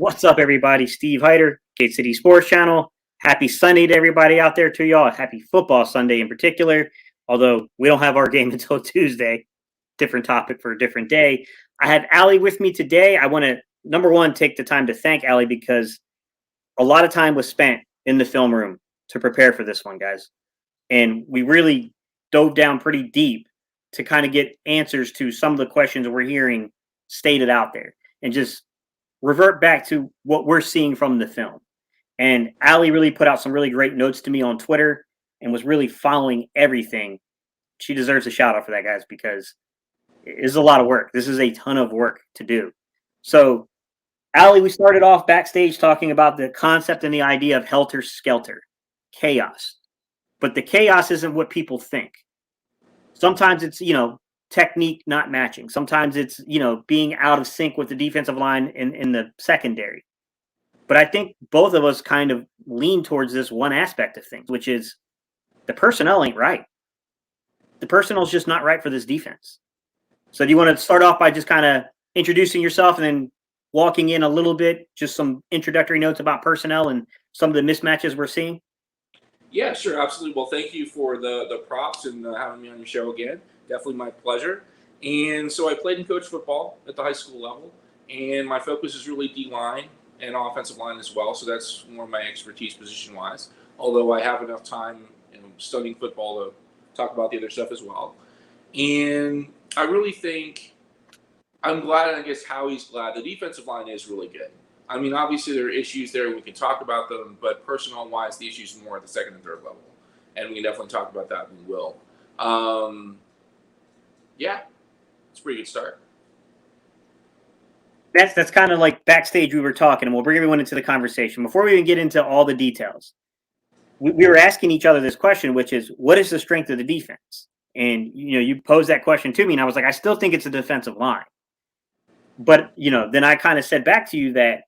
What's up, everybody? Steve Hyder, Gate City Sports Channel. Happy Sunday to everybody out there, to y'all. Happy football Sunday in particular, although we don't have our game until Tuesday. Different topic for a different day. I have Allie with me today. I want to, number one, take the time to thank Allie because a lot of time was spent in the film room to prepare for this one, guys. And we really dove down pretty deep to kind of get answers to some of the questions we're hearing stated out there and just revert back to what we're seeing from the film. And Allie really put out some really great notes to me on Twitter and was really following everything. She deserves a shout out for that, guys, because it is a lot of work. This is a ton of work to do. So, Allie, we started off backstage talking about the concept and the idea of helter-skelter, chaos. But the chaos isn't what people think. Sometimes it's, technique not matching. Sometimes it's, being out of sync with the defensive line in the secondary. But I think both of us kind of lean towards this one aspect of things, which is the personnel ain't right. The personnel is just not right for this defense. So do you want to start off by just kind of introducing yourself and then walking in a little bit, just some introductory notes about personnel and some of the mismatches we're seeing? Yeah, sure, absolutely. Well, thank you for the props and having me on your show again. Definitely my pleasure. And so I played and coached football at the high school level, and my focus is really D-line and offensive line as well, so that's more my expertise position-wise, although I have enough time studying football to talk about the other stuff as well. And I really think I'm glad, and I guess Howie's glad, the defensive line is really good. I mean, obviously there are issues there. We can talk about them, but personnel-wise, the issues are more at the second and third level. And we can definitely talk about that, and we will. Yeah, it's a pretty good start. That's kind of like backstage we were talking, and we'll bring everyone into the conversation. Before we even get into all the details, we were asking each other this question, which is, what is the strength of the defense? And, you posed that question to me, and I was like, I still think it's a defensive line. But, then I kind of said back to you that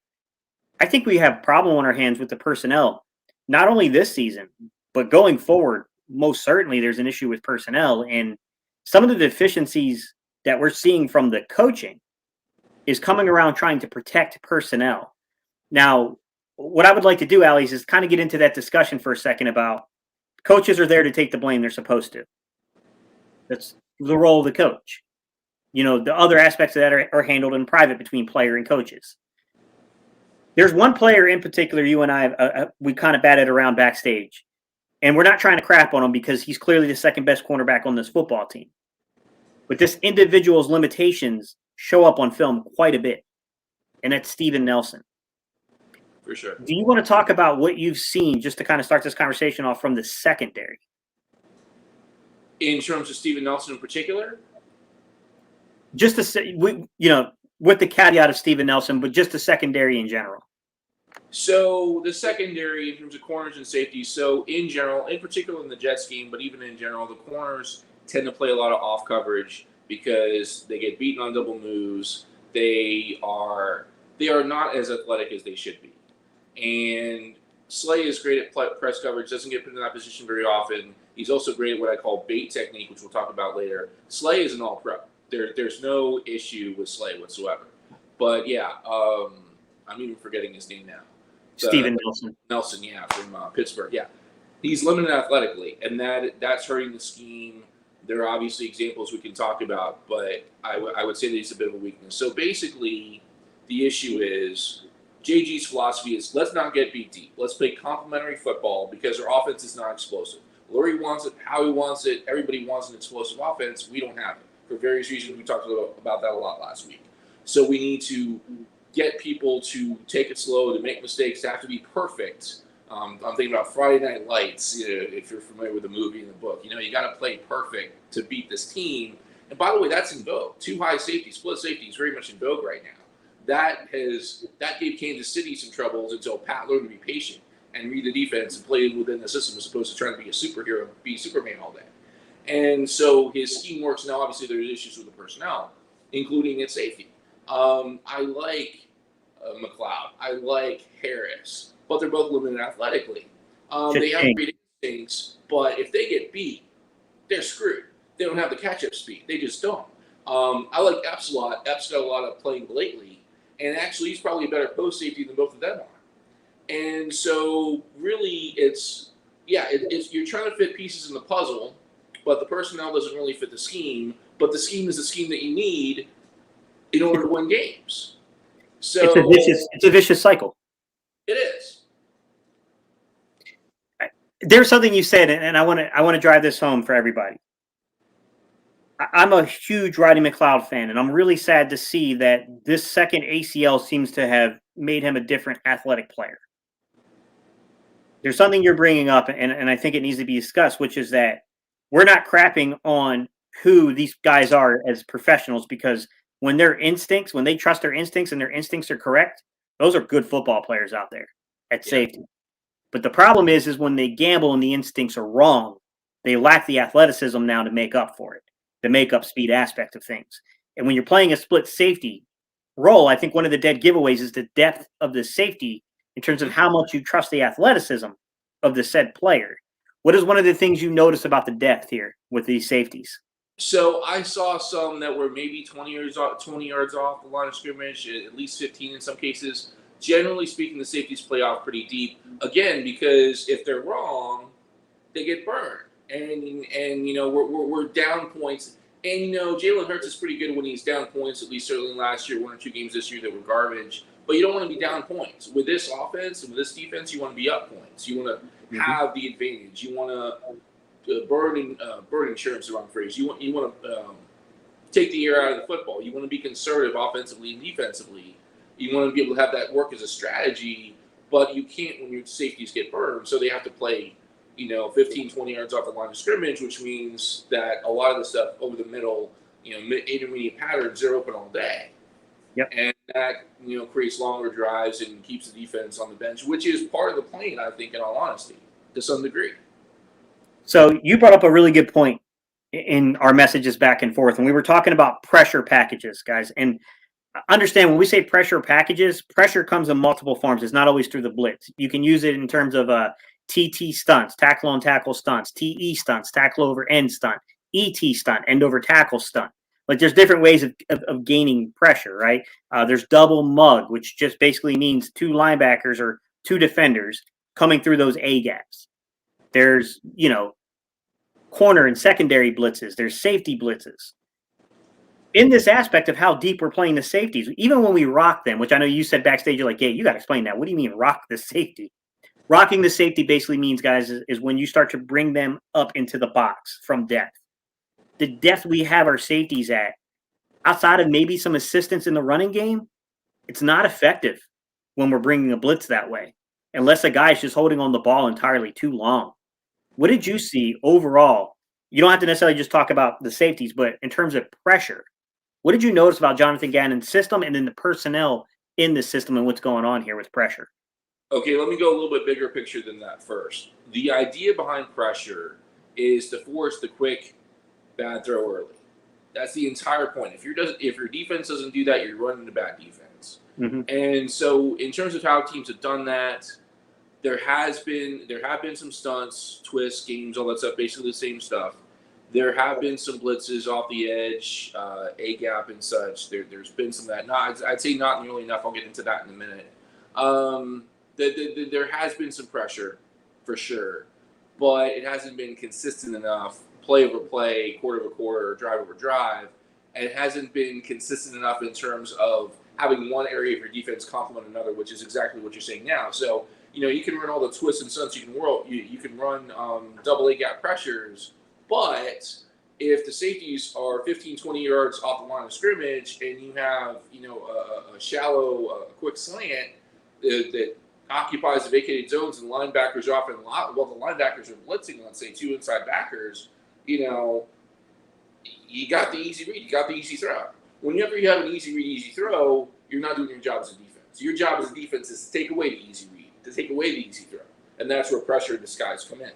I think we have a problem on our hands with the personnel, not only this season, but going forward. Most certainly there's an issue with personnel, and some of the deficiencies that we're seeing from the coaching is coming around trying to protect personnel. Now, what I would like to do, Allie, is kind of get into that discussion for a second about coaches are there to take the blame they're supposed to. That's the role of the coach. The other aspects of that are handled in private between player and coaches. There's one player in particular, you and I, we kind of batted around backstage. And we're not trying to crap on him because he's clearly the second best cornerback on this football team. But this individual's limitations show up on film quite a bit. And that's Steven Nelson. For sure. Do you want to talk about what you've seen just to kind of start this conversation off from the secondary? In terms of Steven Nelson in particular? Just to say, with the caveat of Steven Nelson, but just the secondary in general. So the secondary in terms of corners and safeties, so in general, in particular in the jet scheme, but even in general, the corners tend to play a lot of off coverage because they get beaten on double moves. They are not as athletic as they should be. And Slay is great at press coverage, doesn't get put in that position very often. He's also great at what I call bait technique, which we'll talk about later. Slay is an all-pro. There's no issue with Slay whatsoever. But yeah, I'm even forgetting his name now. Steven Nelson. Nelson, yeah, from Pittsburgh. Yeah, he's limited athletically, and that's hurting the scheme. There are obviously examples we can talk about, but I would say that he's a bit of a weakness. So basically, the issue is JG's philosophy is let's not get beat deep. Let's play complementary football because our offense is not explosive. Lurie wants it, Howie wants it, everybody wants an explosive offense. We don't have it for various reasons. We talked about that a lot last week. So we need to get people to take it slow, to make mistakes, to have to be perfect. I'm thinking about Friday Night Lights, if you're familiar with the movie and the book. You got to play perfect to beat this team. And by the way, that's in vogue. Two high safety, split safety is very much in vogue right now. That gave Kansas City some troubles until Pat learned to be patient and read the defense and play within the system as opposed to trying to be a superhero and be Superman all day. And so his scheme works now. Obviously, there's issues with the personnel, including at safety. I like McLeod. I like Harris, but they're both limited athletically. They have great instincts, but if they get beat, they're screwed. They don't have the catch-up speed. They just don't. I like Epps a lot. Epps got a lot of playing lately, and actually he's probably a better post safety than both of them are. And so really it's you're trying to fit pieces in the puzzle, but the personnel doesn't really fit the scheme. But the scheme is the scheme that you need in order to win games. So it's a vicious cycle. It is. There's something you said, and I want to drive this home for everybody. I'm a huge Roddy McLeod fan, and I'm really sad to see that this second ACL seems to have made him a different athletic player. There's something you're bringing up, and I think it needs to be discussed, which is that we're not crapping on who these guys are as professionals, because when their instincts, when they trust their instincts and their instincts are correct, those are good football players out there at safety. But the problem is when they gamble and the instincts are wrong, they lack the athleticism now to make up for it, the make up speed aspect of things. And when you're playing a split safety role, I think one of the dead giveaways is the depth of the safety in terms of how much you trust the athleticism of the said player. What is one of the things you notice about the depth here with these safeties? So I saw some that were maybe 20 yards off the line of scrimmage, at least 15 in some cases. Generally speaking, the safeties play off pretty deep. Again, because if they're wrong, they get burned. And you know, we're down points. And, you know, Jalen Hurts is pretty good when he's down points, at least certainly last year, 1 or 2 games this year that were garbage. But you don't want to be down points. With this offense and with this defense, you want to be up points. You want to have the advantage. You want to burn insurance, the wrong phrase. You want to take the air out of the football. You want to be conservative offensively and defensively. You want to be able to have that work as a strategy, but you can't when your safeties get burned. So they have to play, 15, 20 yards off the line of scrimmage, which means that a lot of the stuff over the middle, intermediate patterns, they're open all day. Yep. And that, creates longer drives and keeps the defense on the bench, which is part of the plan, I think, in all honesty, to some degree. So you brought up a really good point in our messages back and forth, and we were talking about pressure packages, guys. And understand when we say pressure packages, pressure comes in multiple forms. It's not always through the blitz. You can use it in terms of TT stunts, tackle on tackle stunts, TE stunts, tackle over end stunt, ET stunt, end over tackle stunt. Like there's different ways of gaining pressure, right? There's double mug, which just basically means 2 linebackers or 2 defenders coming through those A gaps. There's, corner and secondary blitzes. There's safety blitzes. In this aspect of how deep we're playing the safeties, even when we rock them, which I know you said backstage, you're like, hey, you got to explain that. What do you mean rock the safety? Rocking the safety basically means, guys, is when you start to bring them up into the box from depth. The depth we have our safeties at, outside of maybe some assistance in the running game, it's not effective when we're bringing a blitz that way, unless a guy's just holding on the ball entirely too long. What did you see overall? You don't have to necessarily just talk about the safeties, but in terms of pressure, what did you notice about Jonathan Gannon's system and then the personnel in the system and what's going on here with pressure? Okay, let me go a little bit bigger picture than that first. The idea behind pressure is to force the quick, bad throw early. That's the entire point. If your defense doesn't do that, you're running a bad defense. Mm-hmm. And so, in terms of how teams have done that, there have been some stunts, twists, games, all that stuff, basically the same stuff. There have been some blitzes off the edge, A gap and such. There's been some of that. I'd say not nearly enough. I'll get into that in a minute. There has been some pressure, for sure, but it hasn't been consistent enough, play over play, quarter over quarter, drive over drive, and it hasn't been consistent enough in terms of having one area of your defense complement another, which is exactly what you're saying now. So, you can run all the twists and stunts you can run double A gap pressures, but if the safeties are 15, 20 yards off the line of scrimmage and you have, a shallow, quick slant that occupies the vacated zones and linebackers are often while the linebackers are blitzing, let's say 2 inside backers, you got the easy read, you got the easy throw. Whenever you have an easy read, easy throw, you're not doing your job as a defense. Your job as a defense is to take away the easy read, to take away the easy throw. And that's where pressure and disguise come in.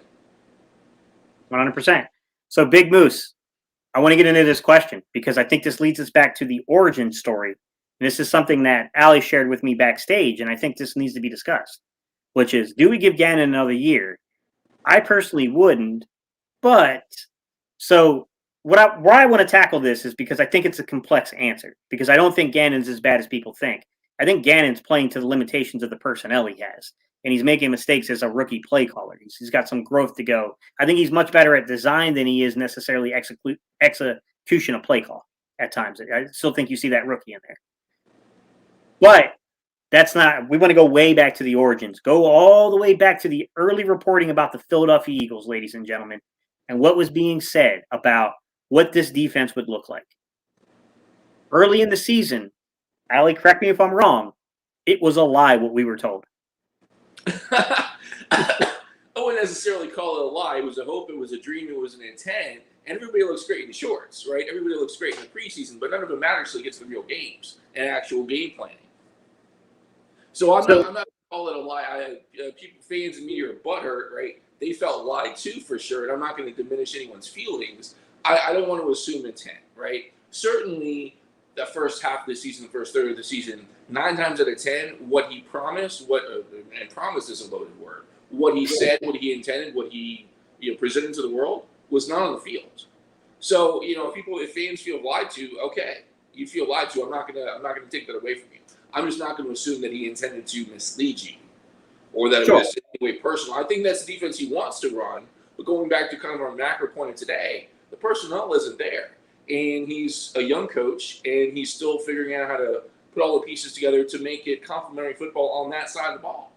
100%. So, Big Moose, I want to get into this question because I think this leads us back to the origin story. And this is something that Allie shared with me backstage, and I think this needs to be discussed, which is, do we give Gannon another year? I personally wouldn't, but so why I want to tackle this is because I think it's a complex answer, because I don't think Gannon's as bad as people think. I think Gannon's playing to the limitations of the personnel he has, and he's making mistakes as a rookie play caller. He's got some growth to go. I think he's much better at design than he is necessarily execution of play call at times. I still think you see that rookie in there. But that's not, we want to go way back to the origins. Go all the way back to the early reporting about the Philadelphia Eagles, ladies and gentlemen, and what was being said about what this defense would look like. Early in the season, Allie, correct me if I'm wrong, it was a lie what we were told. I wouldn't necessarily call it a lie. It was a hope, it was a dream, it was an intent, and everybody looks great in the shorts, right? Everybody looks great in the preseason, but none of it matters until it gets to the real games and actual game planning. So I'm not going to call it a lie. People, fans and media are butthurt, right? They felt lied to for sure, and I'm not going to diminish anyone's feelings. I don't want to assume intent, right? Certainly, the first half of the season, the first third of the season, 9 times out of 10, what he promised, and promise is a loaded word, what he said, what he intended, what he presented to the world was not on the field. So if fans feel lied to, okay, you feel lied to. I'm not gonna take that away from you. I'm just not going to assume that he intended to mislead you or that it was in any way personal. I think that's the defense he wants to run. But going back to kind of our macro point of today, the personnel isn't there. And he's a young coach, and he's still figuring out how to put all the pieces together to make it complementary football on that side of the ball.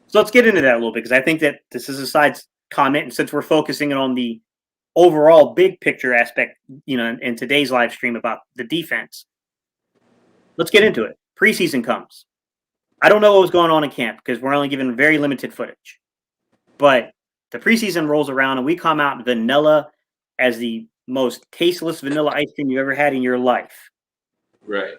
So let's get into that a little bit, because I think that this is a side comment, and since we're focusing on the overall big picture aspect, in today's live stream about the defense, let's get into it. Preseason comes. I don't know what was going on in camp because we're only given very limited footage. But the preseason rolls around and we come out vanilla as the most tasteless vanilla ice cream you ever had in your life. Right.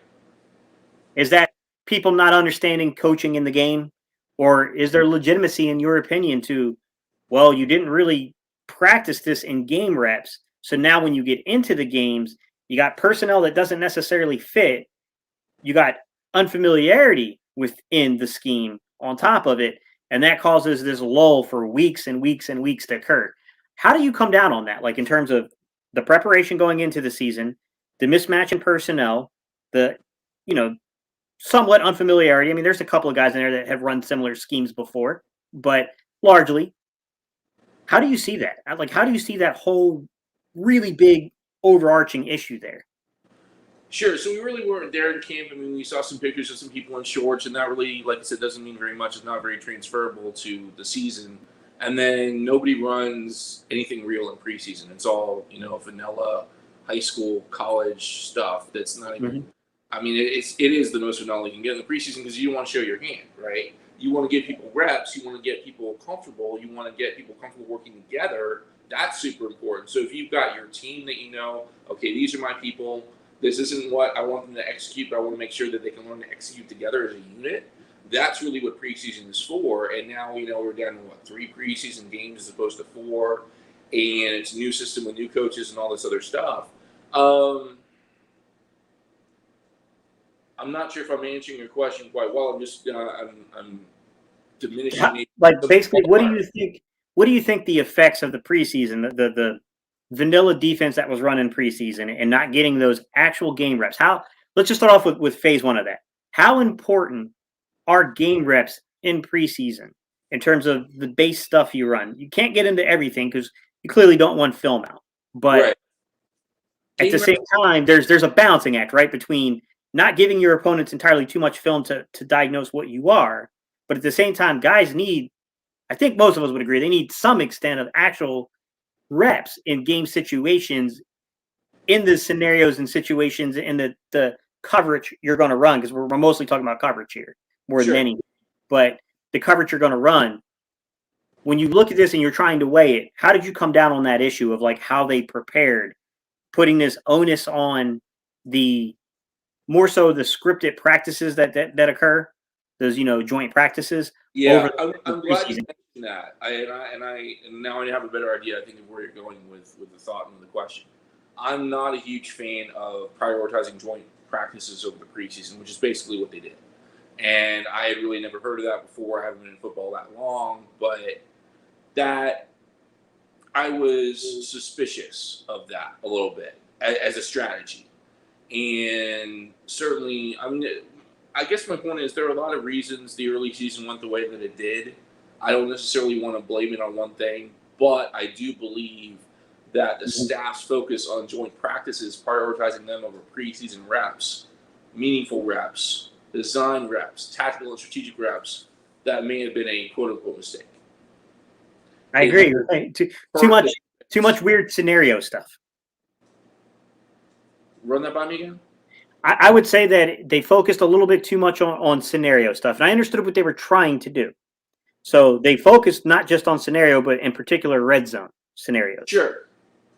Is that people not understanding coaching in the game? Or is there legitimacy in your opinion to, well, you didn't really practice this in game reps. So now when you get into the games, you got personnel that doesn't necessarily fit. You got unfamiliarity within the scheme on top of it, and that causes this lull for weeks and weeks and weeks to occur. How do you come down on that? Like in terms of the preparation going into the season, the mismatch in personnel, the somewhat unfamiliarity. I mean, there's a couple of guys in there that have run similar schemes before, but largely, how do you see that? Like, how do you see that whole really big overarching issue there? Sure. So we really weren't there in camp. I mean, we saw some pictures of some people in shorts, and that really, like I said, doesn't mean very much. It's not very transferable to the season. And then nobody runs anything real in preseason. It's all, vanilla high school, college stuff that's not even. Mm-hmm. I mean, it is the most vanilla you can get in the preseason because you want to show your hand, right? You want to get people reps. You want to get people comfortable. You want to get people comfortable working together. That's super important. So if you've got your team that okay, these are my people. This isn't what I want them to execute, but I want to make sure that they can learn to execute together as a unit. That's really what preseason is for. And now, we're down to 3 preseason games as opposed to 4. And it's a new system with new coaches and all this other stuff. I'm not sure if I'm answering your question quite well. I'm just, I'm diminishing. Like basically, what do you think the effects of the preseason, the vanilla defense that was run in preseason and not getting those actual game reps? Let's just start off with phase 1 of that. How important are game reps in preseason in terms of the base stuff you run? You can't get into everything because you clearly don't want film out. But right. At the same time, there's a balancing act, right? Between not giving your opponents entirely too much film to diagnose what you are. But at the same time, guys need, I think most of us would agree, they need some extent of actual reps in game situations, in the scenarios and situations, in the coverage you're going to run, because we're mostly talking about coverage here more than any. But the coverage you're going to run, when you look at this and you're trying to weigh it, how did you come down on that issue of like how they prepared, putting this onus on the more so the scripted practices that occur, those joint practices? Yeah, I'm glad you mentioned that. And now I have a better idea, I think, of where you're going with the thought and the question. I'm not a huge fan of prioritizing joint practices over the preseason, which is basically what they did. And I had really never heard of that before. I haven't been in football that long, but that I was suspicious of that a little bit as a strategy. And certainly, I mean, I guess my point is there are a lot of reasons the early season went the way that it did. I don't necessarily want to blame it on one thing, but I do believe that the staff's focus on joint practices, prioritizing them over preseason reps, meaningful reps, design reps, tactical and strategic reps, that may have been a quote-unquote mistake. I agree. Too much weird scenario stuff. Run that by me again? I would say that they focused a little bit too much on scenario stuff. And I understood what they were trying to do. So they focused not just on scenario, but in particular red zone scenarios. Sure.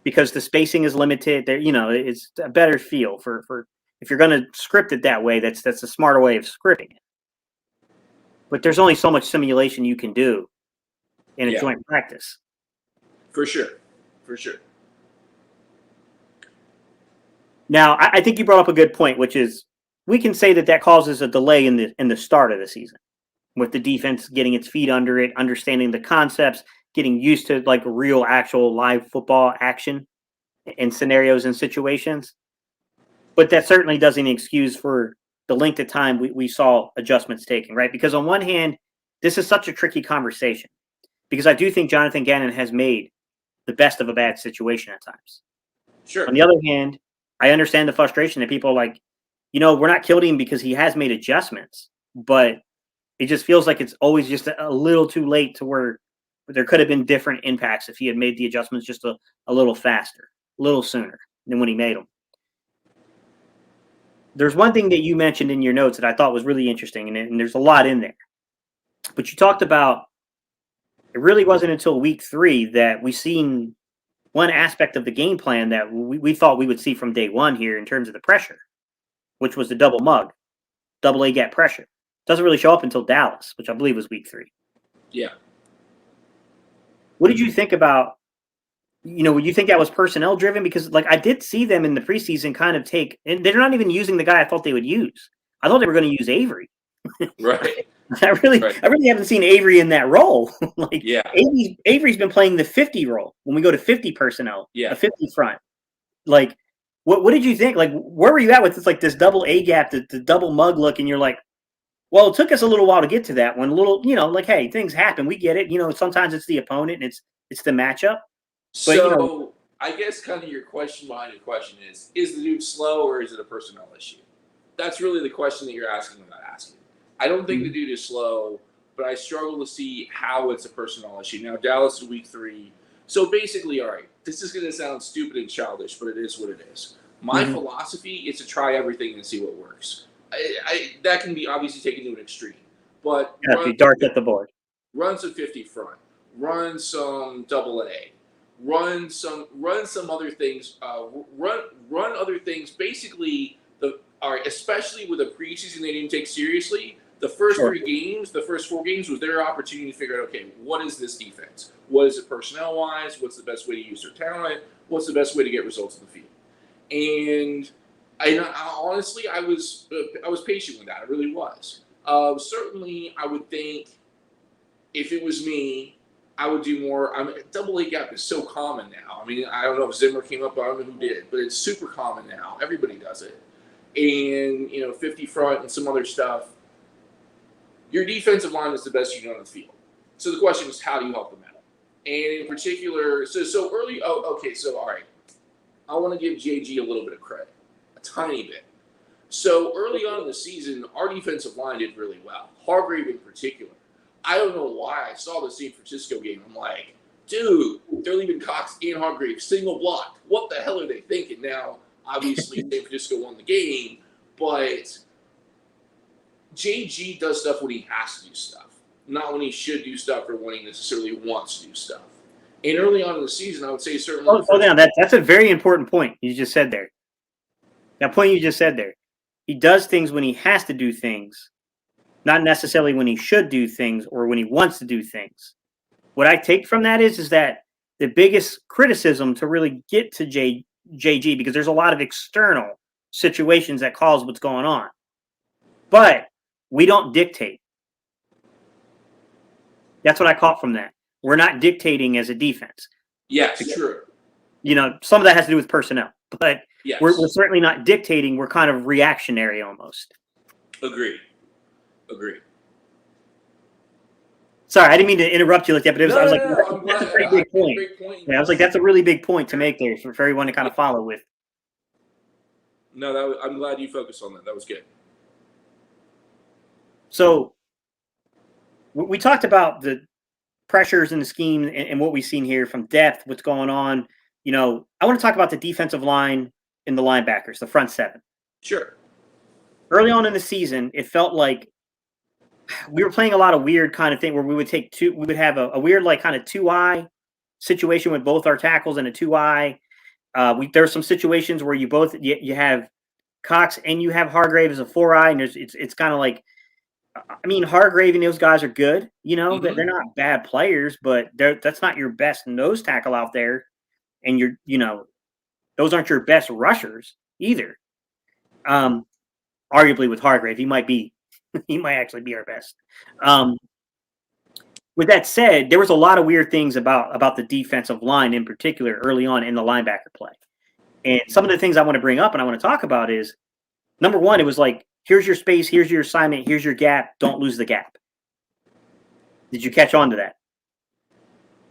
Because the spacing is limited. There, it's a better feel for if you're going to script it that way. That's a smarter way of scripting it. But there's only so much simulation you can do in a joint practice. For sure. Now, I think you brought up a good point, which is we can say that causes a delay in the start of the season, with the defense getting its feet under it, understanding the concepts, getting used to like real, actual live football action in scenarios and situations. But that certainly doesn't excuse for the length of time we saw adjustments taken, right? Because on one hand, this is such a tricky conversation because I do think Jonathan Gannon has made the best of a bad situation at times. Sure. On the other hand, I understand the frustration that people are like, we're not killing him because he has made adjustments, but it just feels like it's always just a little too late to where there could have been different impacts if he had made the adjustments just a little faster, a little sooner than when he made them. There's one thing that you mentioned in your notes that I thought was really interesting, and there's a lot in there. But you talked about it really wasn't until week 3 that we seen one aspect of the game plan that we thought we would see from day one here in terms of the pressure, which was the double A gap pressure. Doesn't really show up until Dallas, which I believe was week 3. Yeah. What did you think about, would you think that was personnel driven? Because I did see them in the preseason kind of and they're not even using the guy I thought they would use. I thought they were going to use Avery. Right. I really haven't seen Avery in that role. Avery's been playing the 50 role when we go to 50 personnel, a 50 front. What did you think? Where were you at with this double A gap, the double mug look, and you're like, well, it took us a little while to get to that one. Hey, things happen. We get it. Sometimes it's the opponent and it's the matchup. But, I guess kind of your question behind your question is the dude slow or is it a personnel issue? That's really the question that you're asking without asking. I don't think the dude is slow, but I struggle to see how it's a personnel issue. Now, Dallas is week 3. So basically, all right, this is going to sound stupid and childish, but it is what it is. My philosophy is to try everything and see what works. That can be obviously taken to an extreme, but dark at the board. Run some 50 front, run some double A, run some other things, run other things. Basically, especially with a preseason they didn't take seriously. The first 4 games was their opportunity to figure out, okay, what is this defense? What is it personnel-wise? What's the best way to use their talent? What's the best way to get results in the field? And honestly, I was patient with that. I really was. Certainly, I would think if it was me, I would do more. Double A gap is so common now. I don't know if Zimmer came up. I don't know who did, but it's super common now. Everybody does it. And 50 front and some other stuff. Your defensive line is the best unit on the field. So the question is, how do you help them out? And in particular, so early. Oh, okay. So all right, I want to give JG a little bit of credit, a tiny bit. So early on in the season, our defensive line did really well. Hargrave in particular. I don't know why I saw the San Francisco game. I'm like, dude, they're leaving Cox and Hargrave single block. What the hell are they thinking? Now, obviously, San Francisco won the game, but JG does stuff when he has to do stuff, not when he should do stuff or when he necessarily wants to do stuff. And early on in the season, I would say certainly. That's a very important point you just said there. That point you just said there. He does things when he has to do things, not necessarily when he should do things or when he wants to do things. What I take from that is that the biggest criticism to really get to JG, because there's a lot of external situations that cause what's going on, but we don't dictate. That's what I caught from that. We're not dictating as a defense. Yes, true. Some of that has to do with personnel, but yes. we're certainly not dictating. We're kind of reactionary almost. Agreed. Agree. Sorry, I didn't mean to interrupt you like that, but I was like, I'm that's a glad. pretty big point. Great point. Yeah, I was like, that's a really big point to make there for everyone to kind of follow with. No, I'm glad you focused on that. That was good. So we talked about the pressures in the scheme and what we've seen here from depth, what's going on. I want to talk about the defensive line and the linebackers, the front seven. Sure. Early on in the season, it felt like we were playing a lot of weird kind of thing where we would have a weird like kind of 2-eye situation with both our tackles and a 2-eye. There are some situations where you have Cox and you have Hargrave as a 4-eye, and it's kind of like, I mean, Hargrave and those guys are good. Mm-hmm. They're not bad players, but that's not your best nose tackle out there, and those aren't your best rushers either. Arguably with Hargrave, he might actually be our best. With that said, there was a lot of weird things about the defensive line in particular early on in the linebacker play. And some of the things I want to bring up and I want to talk about is, number one, it was like, here's your space, here's your assignment, here's your gap, don't lose the gap. Did you catch on to that?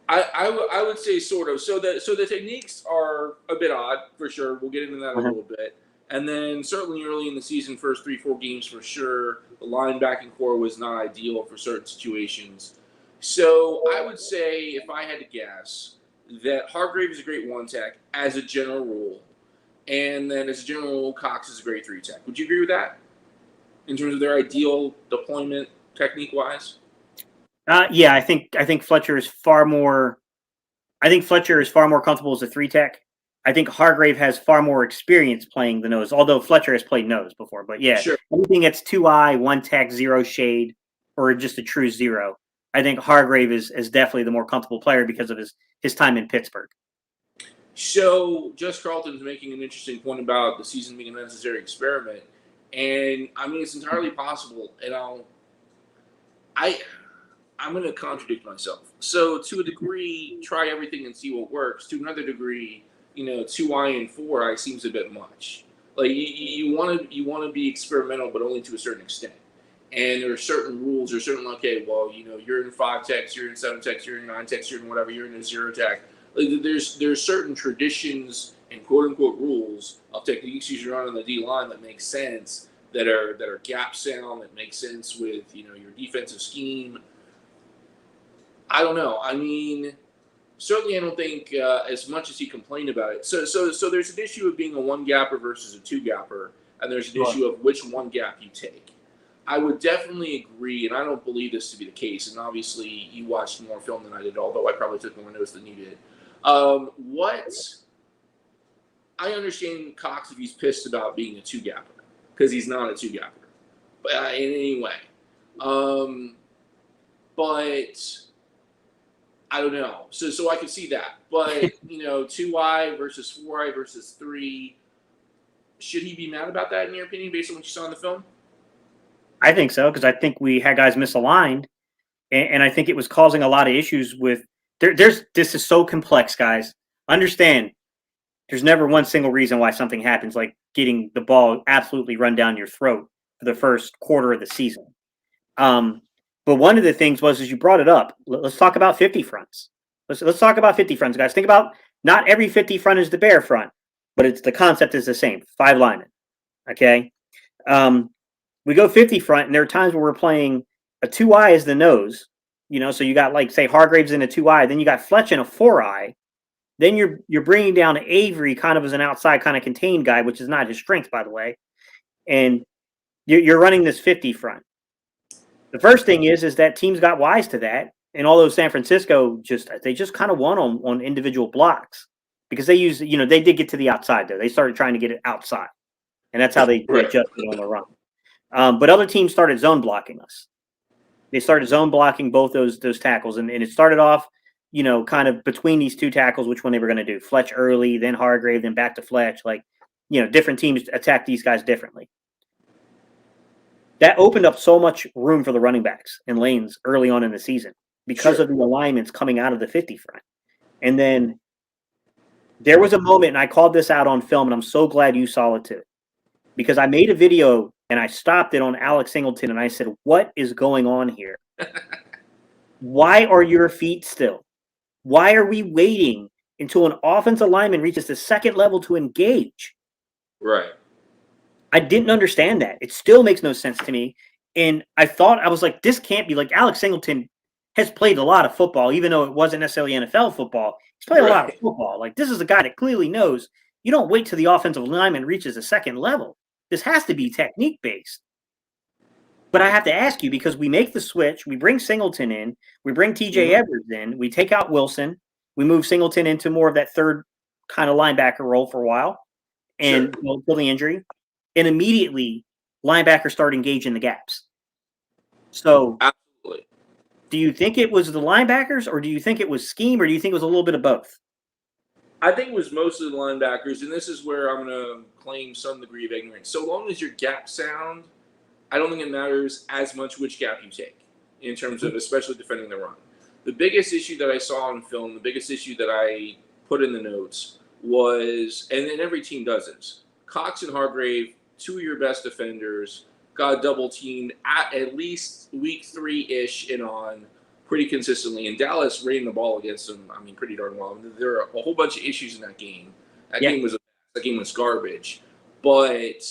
I would say sort of. So the techniques are a bit odd for sure. We'll get into that a little bit. And then certainly early in the season, first 3-4 games for sure, the linebacking core was not ideal for certain situations. So I would say, if I had to guess, that Hargrave is a great one tech as a general rule, and then as a general rule, Cox is a great 3 tech. Would you agree with that in terms of their ideal deployment technique wise? Yeah, I think Fletcher is far more. I think Fletcher is far more comfortable as a 3 tech. I think Hargrave has far more experience playing the nose, although Fletcher has played nose before. But yeah, sure. Anything that's 2-eye, 1 tech, 0 shade, or just a true 0. I think Hargrave is definitely the more comfortable player because of his time in Pittsburgh. So Just Carlton's making an interesting point about the season being a necessary experiment. And I mean, it's entirely possible. And I'm going to contradict myself. So to a degree, try everything and see what works. To another degree, 2-eye and 4-eye seems a bit much. Like you want to be experimental, but only to a certain extent. And there are certain rules, or certain, okay, well, you're in 5 techs, you're in 7 techs, you're in 9 techs, you're in whatever, you're in a 0 tech. Like there's certain traditions and quote unquote rules of techniques you should run on the D line that make sense, that are gap sound, that make sense with your defensive scheme. I don't know. I mean, certainly I don't think as much as he complained about it. So there's an issue of being a 1 gapper versus a 2 gapper, and there's an issue of which 1 gap you take. I would definitely agree, and I don't believe this to be the case, and obviously you watched more film than I did, although I probably took more notes than you did. I understand Cox if he's pissed about being a 2 gapper, because he's not a 2 gapper, but in any way. But I don't know. So I can see that. But 2-eye versus 4-eye versus 3, should he be mad about that in your opinion, based on what you saw in the film? I think so, because I think we had guys misaligned, and I think it was causing a lot of issues with. This is so complex, guys. Understand, there's never one single reason why something happens, like getting the ball absolutely run down your throat for the first quarter of the season. But one of the things was, as you brought it up, let's talk about 50 fronts. Let's talk about 50 fronts, guys. Think about, not every 50 front is the bear front, but the concept is the same. 5 linemen. Okay. We go 50 front, and there are times where we're playing a 2-eye as the nose, so you got, like, say, Hargraves in a 2-eye, then you got Fletch in a 4-eye, then you're bringing down Avery kind of as an outside kind of contained guy, which is not his strength, by the way, and you're running this 50 front. The first thing is that teams got wise to that, and although San Francisco just kind of won on individual blocks, because they did get to the outside, though. They started trying to get it outside, and that's how they adjusted on the run. But other teams started zone blocking us. They started zone blocking both those tackles, and it started off, kind of between these 2 tackles, which one they were going to do. Fletch early, then Hargrave, then back to Fletch. Like, different teams attack these guys differently. That opened up so much room for the running backs and lanes early on in the season because of the alignments coming out of the 50 front. And then there was a moment, and I called this out on film, and I'm so glad you saw it too. because I made a video and I stopped it on Alex Singleton and I said, what is going on here? Why are your feet still? Why are we waiting until an offensive lineman reaches the second level to engage? Right. I didn't understand that. It still makes no sense to me. And I was like, this can't be like Alex Singleton has played a lot of football, even though it wasn't necessarily NFL football. He's played a lot of football. Like, this is a guy that clearly knows you don't wait till the offensive lineman reaches the second level. This has to be technique based. But I have to ask you, because we make the switch, we bring Singleton in, we bring TJ Edwards in, we take out Wilson, we move Singleton into more of that third kind of linebacker role for a while, and until the injury, and immediately linebackers start engaging the gaps. So, absolutely. Do you think it was the linebackers, or do you think it was scheme, or do you think it was a little bit of both? I think it was mostly the linebackers, and this is where I'm going to claim some degree of ignorance. So long as your gap sound, I don't think it matters as much which gap you take in terms of especially defending the run. The biggest issue that I saw on film, the biggest issue that I put in the notes was, and then every team does this, Cox and Hargrave, two of your best defenders, got double teamed at least week 3-ish and on pretty consistently. And Dallas ran the ball against them, I mean, pretty darn well. There are a whole bunch of issues in that game. That game was garbage. But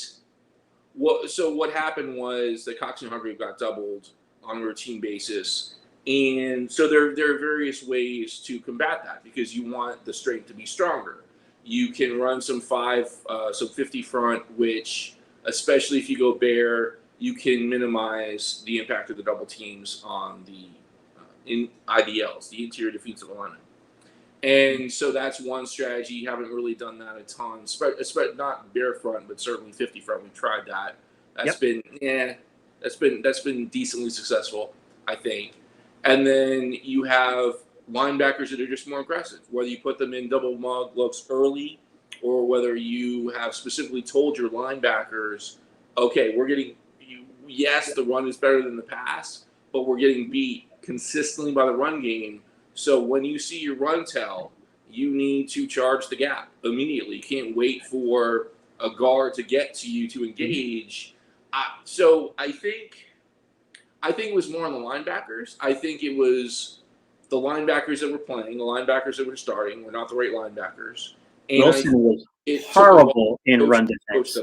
what happened was that Cox and Hargrave got doubled on a routine basis. And so there are various ways to combat that, because you want the strength to be stronger. You can run some 50 front, which, especially if you go bare, you can minimize the impact of the double teams on the in IDLs, the interior defensive alignment. And so that's one strategy. You haven't really done that a ton, not bare front, but certainly 50 front. We tried that. That's been decently successful, I think. And then you have linebackers that are just more aggressive, whether you put them in double mug looks early, or whether you have specifically told your linebackers, okay, yes, the run is better than the pass, but we're getting beat consistently by the run game. So when you see your run tell, you need to charge the gap immediately. You can't wait for a guard to get to you to engage. So I think it was more on the linebackers. I think it was the linebackers that were playing, the linebackers that were starting were not the right linebackers. And Wilson was horrible in run defense.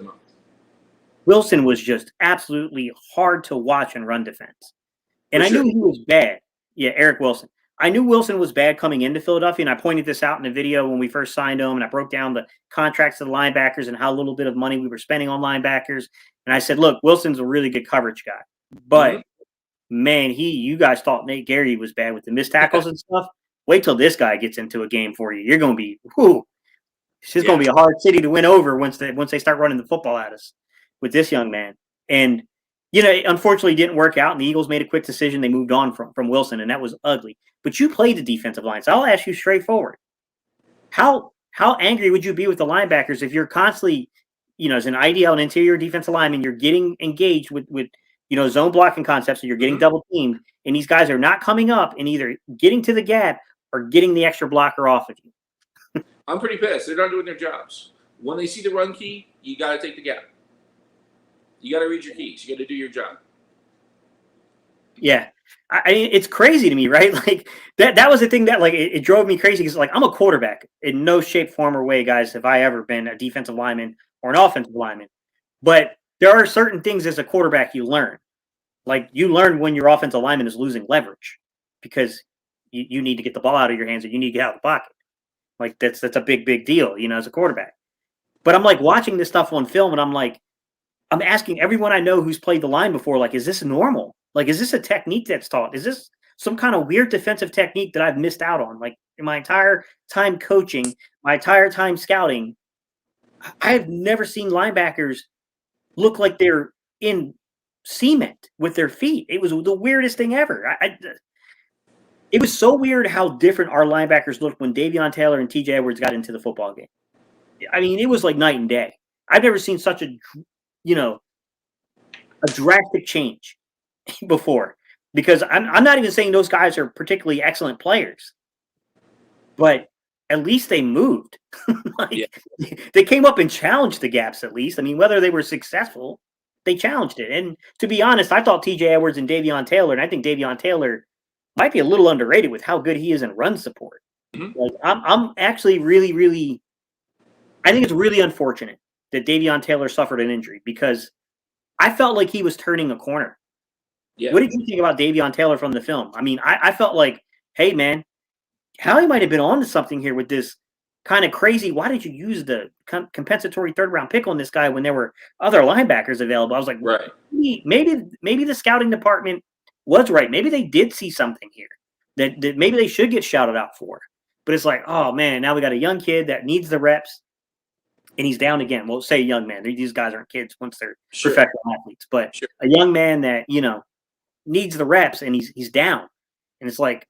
Wilson was just absolutely hard to watch in run defense. And I knew he was bad. Yeah, Eric Wilson. I knew Wilson was bad coming into Philadelphia, and I pointed this out in the video when we first signed him, and I broke down the contracts of the linebackers and how little bit of money we were spending on linebackers. And I said, look, Wilson's a really good coverage guy. But, man, you guys thought Nate Gary was bad with the missed tackles and stuff. Wait till this guy gets into a game for you. You're going to be, it's just going to be a hard city to win over once they start running the football at us with this young man. And it unfortunately didn't work out, and the Eagles made a quick decision. They moved on from Wilson, and that was ugly. But you played the defensive line, so I'll ask you straightforward. How angry would you be with the linebackers if you're constantly, as an IDL and interior defensive lineman, you're getting engaged with zone blocking concepts, and you're getting double teamed, and these guys are not coming up and either getting to the gap or getting the extra blocker off of you? I'm pretty pissed. They're not doing their jobs. When they see the run key, you got to take the gap. You got to read your keys. You got to do your job. Yeah. It's crazy to me, right? Like that was the thing that it drove me crazy, because I'm a quarterback. In no shape, form, or way, guys, have I ever been a defensive lineman or an offensive lineman. But there are certain things as a quarterback you learn. Like, you learn when your offensive lineman is losing leverage, because you need to get the ball out of your hands, or you need to get out of the pocket. Like, that's a big deal, as a quarterback. But I'm watching this stuff on film, and I'm asking everyone I know who's played the line before, is this normal? Is this a technique that's taught? Is this some kind of weird defensive technique that I've missed out on? In my entire time coaching, my entire time scouting, I have never seen linebackers look like they're in cement with their feet. It was the weirdest thing ever. It was so weird how different our linebackers looked when Davion Taylor and TJ Edwards got into the football game. I mean, it was like night and day. I've never seen such a drastic change before, because I'm not even saying those guys are particularly excellent players, but at least they moved. Yeah. They came up and challenged the gaps at least. I mean, whether they were successful, they challenged it. And to be honest, I thought TJ Edwards and Davion Taylor, and I think Davion Taylor might be a little underrated with how good he is in run support. Mhm. Like I'm actually really I think it's really unfortunate that Davion Taylor suffered an injury because I felt like he was turning a corner. Yeah. What did you think about Davion Taylor from the film? I mean, I felt like, hey man, Howie might have been on to something here with this kind of crazy. Why did you use the compensatory third round pick on this guy when there were other linebackers available? I was like, Right. maybe the scouting department was right. Maybe they did see something here that maybe they should get shouted out for. But it's like, oh man, now we got a young kid that needs the reps, and he's down again. Well, say young man. These guys aren't kids once they're Sure. professional athletes, but Sure. a young man that needs the reps, and he's down. And it's like,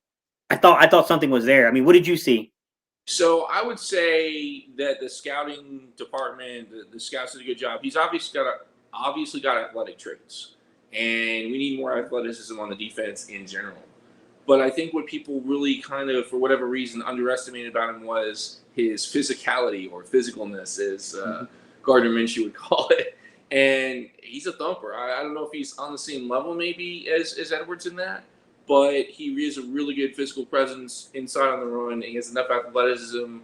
I thought something was there. I mean, what did you see? So I would say that the scouting department, the scouts did a good job. He's obviously got athletic traits, and we need more athleticism on the defense in general. But I think what people really kind of, for whatever reason, underestimated about him was his physicality or physicalness, as Gardner Minshew would call it. And he's a thumper. I don't know if he's on the same level maybe as Edwards in that, but he is a really good physical presence inside on the run. And he has enough athleticism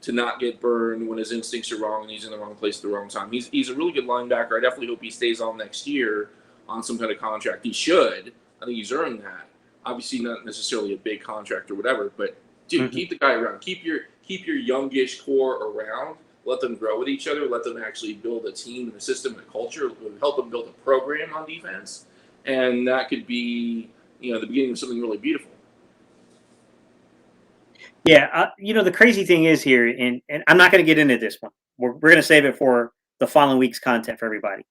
to not get burned when his instincts are wrong and he's in the wrong place at the wrong time. He's a really good linebacker. I definitely hope he stays on next year on some kind of contract. He should. I think he's earned that. Obviously, not necessarily a big contract or whatever, but dude, keep the guy around. Keep your youngish core around. Let them grow with each other. Let them actually build a team and a system and a culture. Help them build a program on defense, and that could be the beginning of something really beautiful. Yeah, the crazy thing is here, and I'm not going to get into this one. We're going to save it for the following week's content for everybody.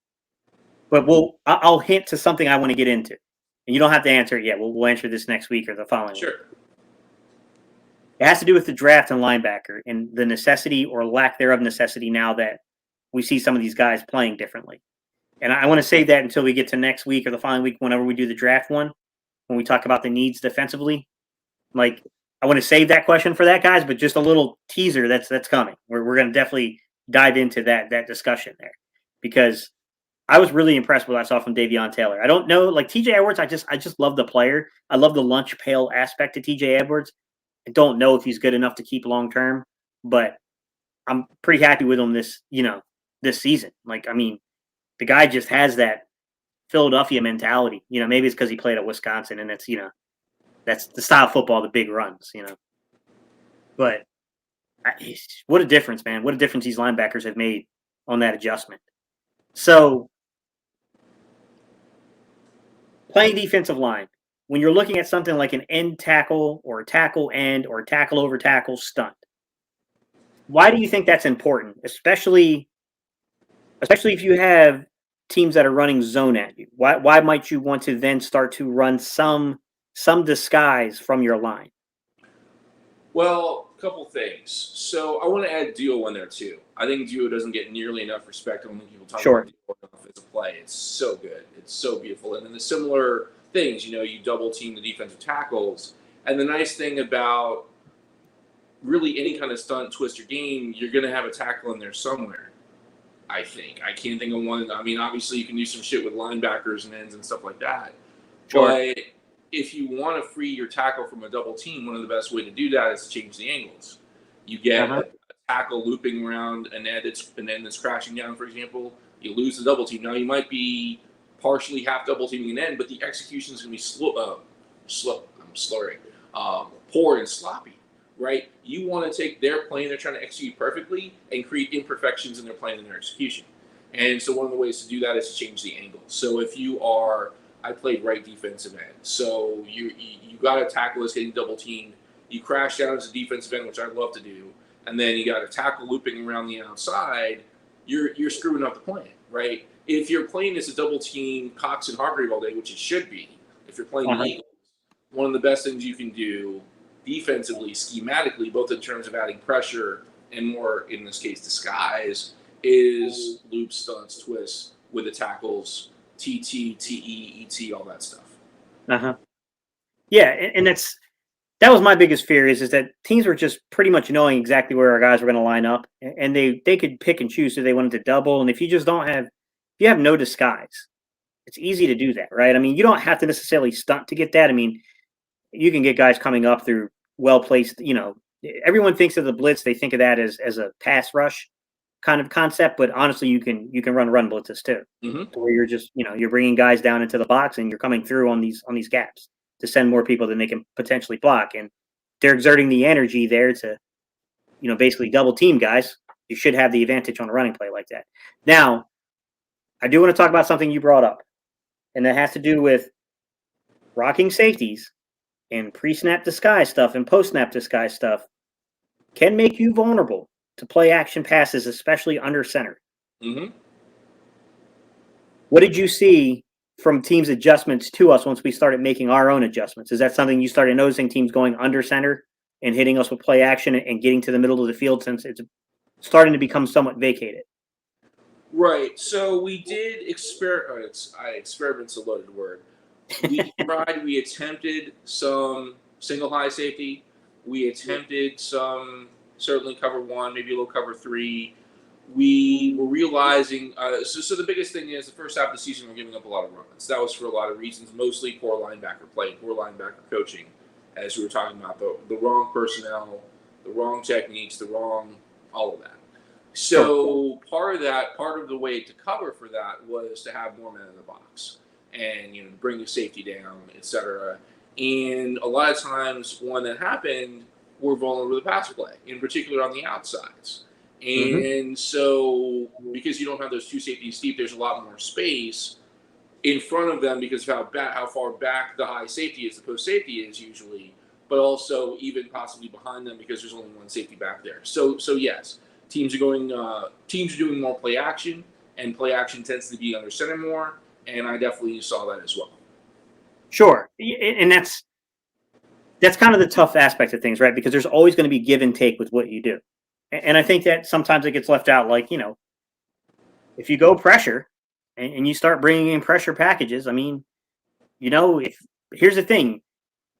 But I'll hint to something I want to get into. And you don't have to answer it yet. We'll answer this next week or the following week. Sure. It has to do with the draft and linebacker and the necessity or lack thereof necessity now that we see some of these guys playing differently. And I want to save that until we get to next week or the following week whenever we do the draft one, when we talk about the needs defensively. Like, I want to save that question for that, guys, but just a little teaser that's coming. We're going to definitely dive into that discussion there because I was really impressed with what I saw from Davion Taylor. I don't know, like TJ Edwards, I just love the player. I love the lunch pail aspect to TJ Edwards. I don't know if he's good enough to keep long term, but I'm pretty happy with him this season. Like, I mean, the guy just has that Philadelphia mentality. Maybe it's because he played at Wisconsin and that's the style of football, the big runs, But what a difference, man. What a difference these linebackers have made on that adjustment. So, playing defensive line, when you're looking at something like an end tackle or a tackle end or a tackle over tackle stunt, why do you think that's important, especially if you have teams that are running zone at you? Why might you want to then start to run some disguise from your line? Well, a couple things. So I want to add duo in there too. I think duo doesn't get nearly enough respect. I don't think people talk about duo enough as a play. It's so good. It's so beautiful. And then the similar things, you double team the defensive tackles. And the nice thing about really any kind of stunt, twist, or game, you're going to have a tackle in there somewhere. I think. I can't think of one. I mean, obviously you can do some shit with linebackers and ends and stuff like that. Sure. But if you want to free your tackle from a double team, one of the best way to do that is to change the angles. You get a tackle looping around an end that's crashing down, for example. You lose the double team. Now you might be partially half double teaming an end, but the execution is going to be poor and sloppy, right? You want to take their plan they're trying to execute perfectly and create imperfections in their plan and their execution. And so one of the ways to do that is to change the angle. So if you are I played right defensive end. So you got a tackle that's getting double teamed. You crash down as a defensive end, which I love to do, and then you got a tackle looping around the outside. You're screwing up the plan, right? If you're playing as a double team Cox and Hargrave all day, which it should be, if you're playing the Eagles, one of the best things you can do defensively, schematically, both in terms of adding pressure and more, in this case, disguise, is loop, stunts, twists with the tackles, TT, TE, ET, all that stuff. Yeah, and that was my biggest fear is that teams were just pretty much knowing exactly where our guys were going to line up, and they could pick and choose if they wanted to double. And if you just don't have, if you have no disguise, it's easy to do that, right? I mean, you don't have to necessarily stunt to get that. I mean, you can get guys coming up through well placed. Everyone thinks of the blitz; they think of that as a pass rush kind of concept, but honestly, you can run blitzes too, where you're just you're bringing guys down into the box and you're coming through on these gaps to send more people than they can potentially block, and they're exerting the energy there to basically double team guys. You should have the advantage on a running play like that. Now, I do want to talk about something you brought up, and that has to do with rocking safeties and pre-snap disguise stuff and post-snap disguise stuff can make you vulnerable to play action passes, especially under center. What did you see from teams' adjustments to us once we started making our own adjustments? Is that something you started noticing, teams going under center and hitting us with play action and getting to the middle of the field since it's starting to become somewhat vacated? Right. So we did experiment's a loaded word. We attempted some single high safety. We attempted some certainly cover one, maybe a little cover three. We were realizing, so the biggest thing is the first half of the season we're giving up a lot of runs. That was for a lot of reasons, mostly poor linebacker play, poor linebacker coaching, as we were talking about, the wrong personnel, the wrong techniques, all of that. So part of the way to cover for that was to have more men in the box and bring the safety down, etc. And a lot of times when that happened, we're vulnerable to the pass play, in particular on the outsides. And so because you don't have those two safeties deep, there's a lot more space in front of them because of how far back the high safety is, the post safety is usually, but also even possibly behind them because there's only one safety back there. So yes, teams are doing more play action, and play action tends to be under center more, and I definitely saw that as well. Sure, and that's kind of the tough aspect of things, right? Because there's always going to be give and take with what you do. And I think that sometimes it gets left out, like, if you go pressure and you start bringing in pressure packages, I mean, here's the thing,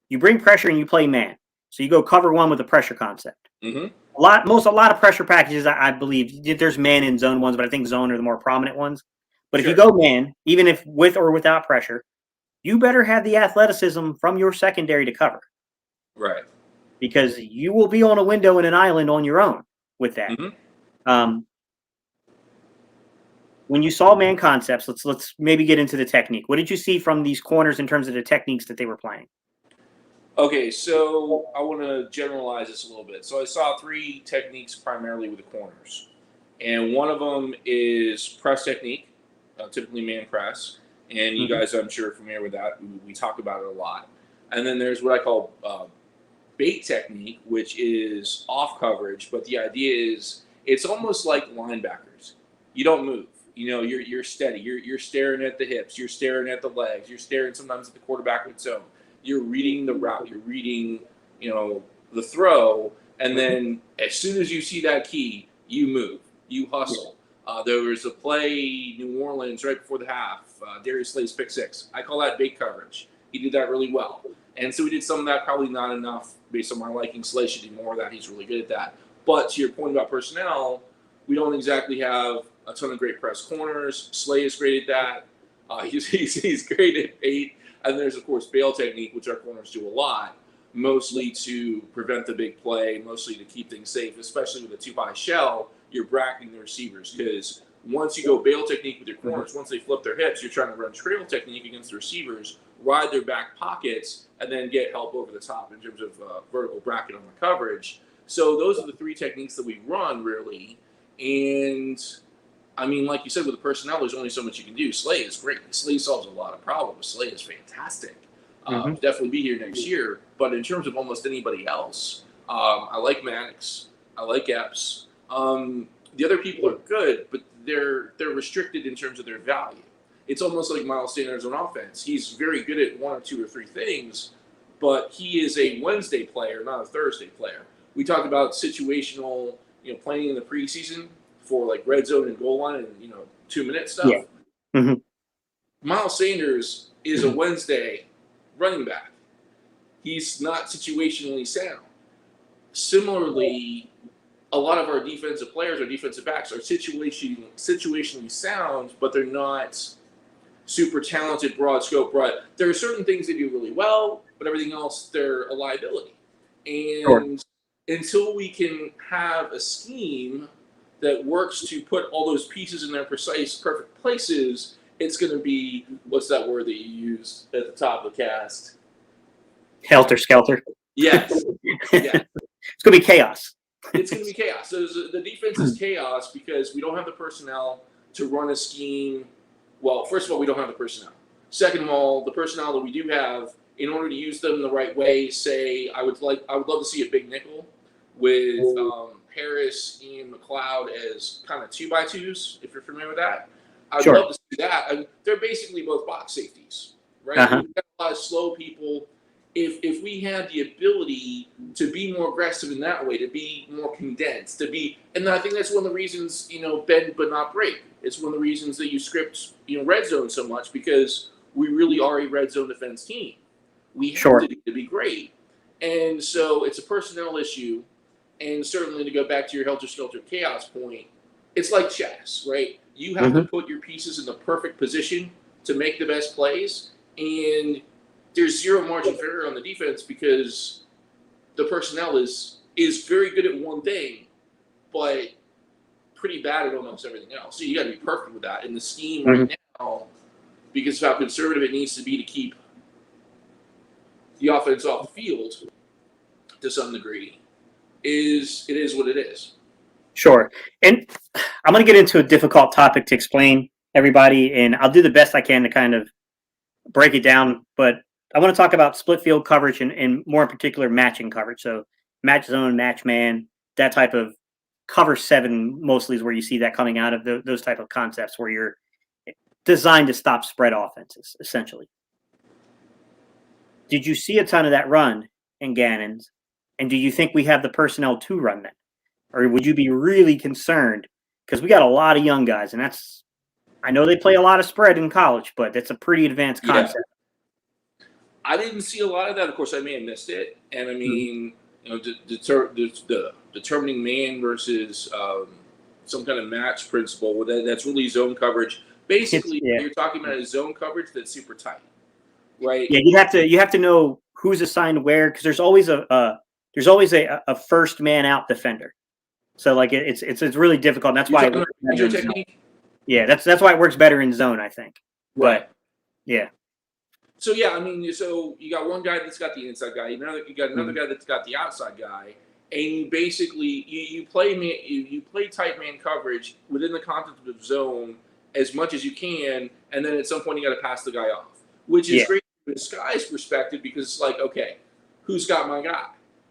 you bring pressure and you play man. So you go cover one with a pressure concept. A lot of pressure packages, I believe, there's man in zone ones, but I think zone are the more prominent ones. But if you go man, even if with or without pressure, you better have the athleticism from your secondary to cover. Right. Because you will be on a window in an island on your own with that. When you saw man concepts, let's maybe get into the technique. What did you see from these corners in terms of the techniques that they were playing? Okay, so I want to generalize this a little bit. So I saw three techniques primarily with the corners. And one of them is press technique, typically man press. And you guys, I'm sure, are familiar with that. We talk about it a lot. And then there's what I call bait technique, which is off coverage. But the idea is it's almost like linebackers. You don't move. You're steady. You're staring at the hips. You're staring at the legs. You're staring sometimes at the quarterback with zone. You're reading the route. You're reading, the throw. And then as soon as you see that key, you move. You hustle. There was a play, New Orleans, right before the half. Darius Slay's pick six. I call that bait coverage. He did that really well. And so we did some of that, probably not enough based on my liking. Slay should do more of that. He's really good at that. But to your point about personnel, we don't exactly have a ton of great press corners. Slay is great at that. He's great at bait. And there's, of course, bail technique, which our corners do a lot, mostly to prevent the big play, mostly to keep things safe, especially with a two-high shell. You're bracketing the receivers because once you go bail technique with your corners, once they flip their hips, you're trying to run trail technique against the receivers, ride their back pockets, and then get help over the top in terms of vertical bracket on the coverage. So those are the three techniques that we run, really. And, I mean, like you said, with the personnel, there's only so much you can do. Slay is great. Slay solves a lot of problems. Slay is fantastic. Definitely be here next year. But in terms of almost anybody else, I like Maddox. I like Epps. The other people are good, but they're restricted in terms of their value. It's almost like Miles Sanders on offense. He's very good at one or two or three things, but he is a Wednesday player, not a Thursday player. We talked about situational, playing in the preseason for like red zone and goal line and 2-minute stuff. Yeah. Miles Sanders is a Wednesday running back. he's not situationally sound. Similarly, a lot of our defensive players, our defensive backs, are situationally sound, but they're not super talented, broad scope. There are certain things they do really well, but everything else, they're a liability. And until we can have a scheme that works to put all those pieces in their precise, perfect places, it's going to be, what's that word that you used at the top of the cast? Helter skelter. Yes. Yeah. It's going to be chaos. It's going to be chaos. So the defense is chaos because we don't have the personnel to run a scheme. Well, first of all, we don't have the personnel. Second of all, the personnel that we do have, in order to use them the right way, say, I would love to see a big nickel with Harris and McLeod as kind of 2x2s, if you're familiar with that. I'd love to see that. They're basically both box safeties, right? We've got a lot of slow people. If we had the ability to be more aggressive in that way, to be more condensed, and I think that's one of the reasons, bend but not break. It's one of the reasons that you script, red zone so much, because we really are a red zone defense team. We have to be great. And so it's a personnel issue. And certainly, to go back to your helter-skelter chaos point, it's like chess, right? You have to put your pieces in the perfect position to make the best plays. And there's zero margin for error on the defense because the personnel is very good at one thing, but pretty bad at almost everything else. So you got to be perfect with that. And the scheme right now, because of how conservative it needs to be to keep the offense off the field to some degree, is what it is. Sure. And I'm going to get into a difficult topic to explain, everybody, and I'll do the best I can to kind of break it down. But I want to talk about split field coverage and more in particular matching coverage. So match zone, match man, that type of cover 7 mostly is where you see that coming out of those type of concepts where you're designed to stop spread offenses, essentially. Did you see a ton of that run in Gannon's? And do you think we have the personnel to run that? Or would you be really concerned? Because we got a lot of young guys, and I know they play a lot of spread in college, but that's a pretty advanced concept. Yeah. I didn't see a lot of that. Of course, I may have missed it. And I mean, determining man versus some kind of match principle, that's really zone coverage. Basically, you're talking about a zone coverage that's super tight, right? Yeah, you have to know who's assigned where, because there's always a first man out defender. So like it's really difficult. And that's why technique. Yeah, that's why it works better in zone, I think. Right. But, yeah. So yeah, I mean, so you got one guy that's got the inside guy, you got another guy that's got the outside guy, and you basically you play tight man coverage within the context of zone as much as you can, and then at some point you got to pass the guy off, which is great from the Sky's perspective because it's like, okay, who's got my guy,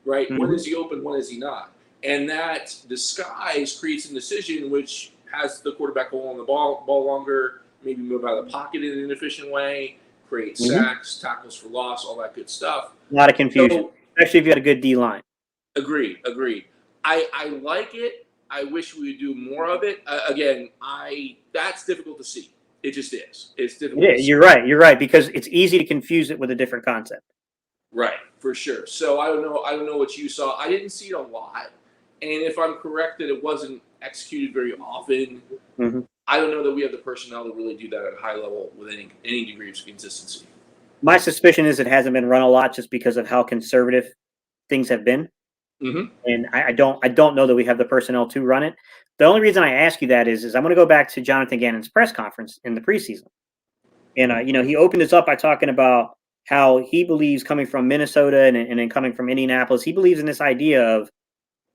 right? When is he open? When is he not? And that disguise creates a decision which has the quarterback hold on the ball longer, maybe move out of the pocket in an inefficient way, create sacks, tackles for loss, all that good stuff. A lot of confusion, especially if you had a good D-line. Agreed. I like it. I wish we would do more of it. Again, that's difficult to see. It just is. It's difficult. Yeah, you're right, because it's easy to confuse it with a different concept. Right, for sure. So I don't know what you saw. I didn't see it a lot. And if I'm correct that it wasn't executed very often, I don't know that we have the personnel to really do that at a high level with any degree of consistency. My suspicion is it hasn't been run a lot just because of how conservative things have been. And I don't know that we have the personnel to run it. The only reason I ask you that is I'm going to go back to Jonathan Gannon's press conference in the preseason. And, he opened this up by talking about how he believes, coming from Minnesota and then coming from Indianapolis, he believes in this idea of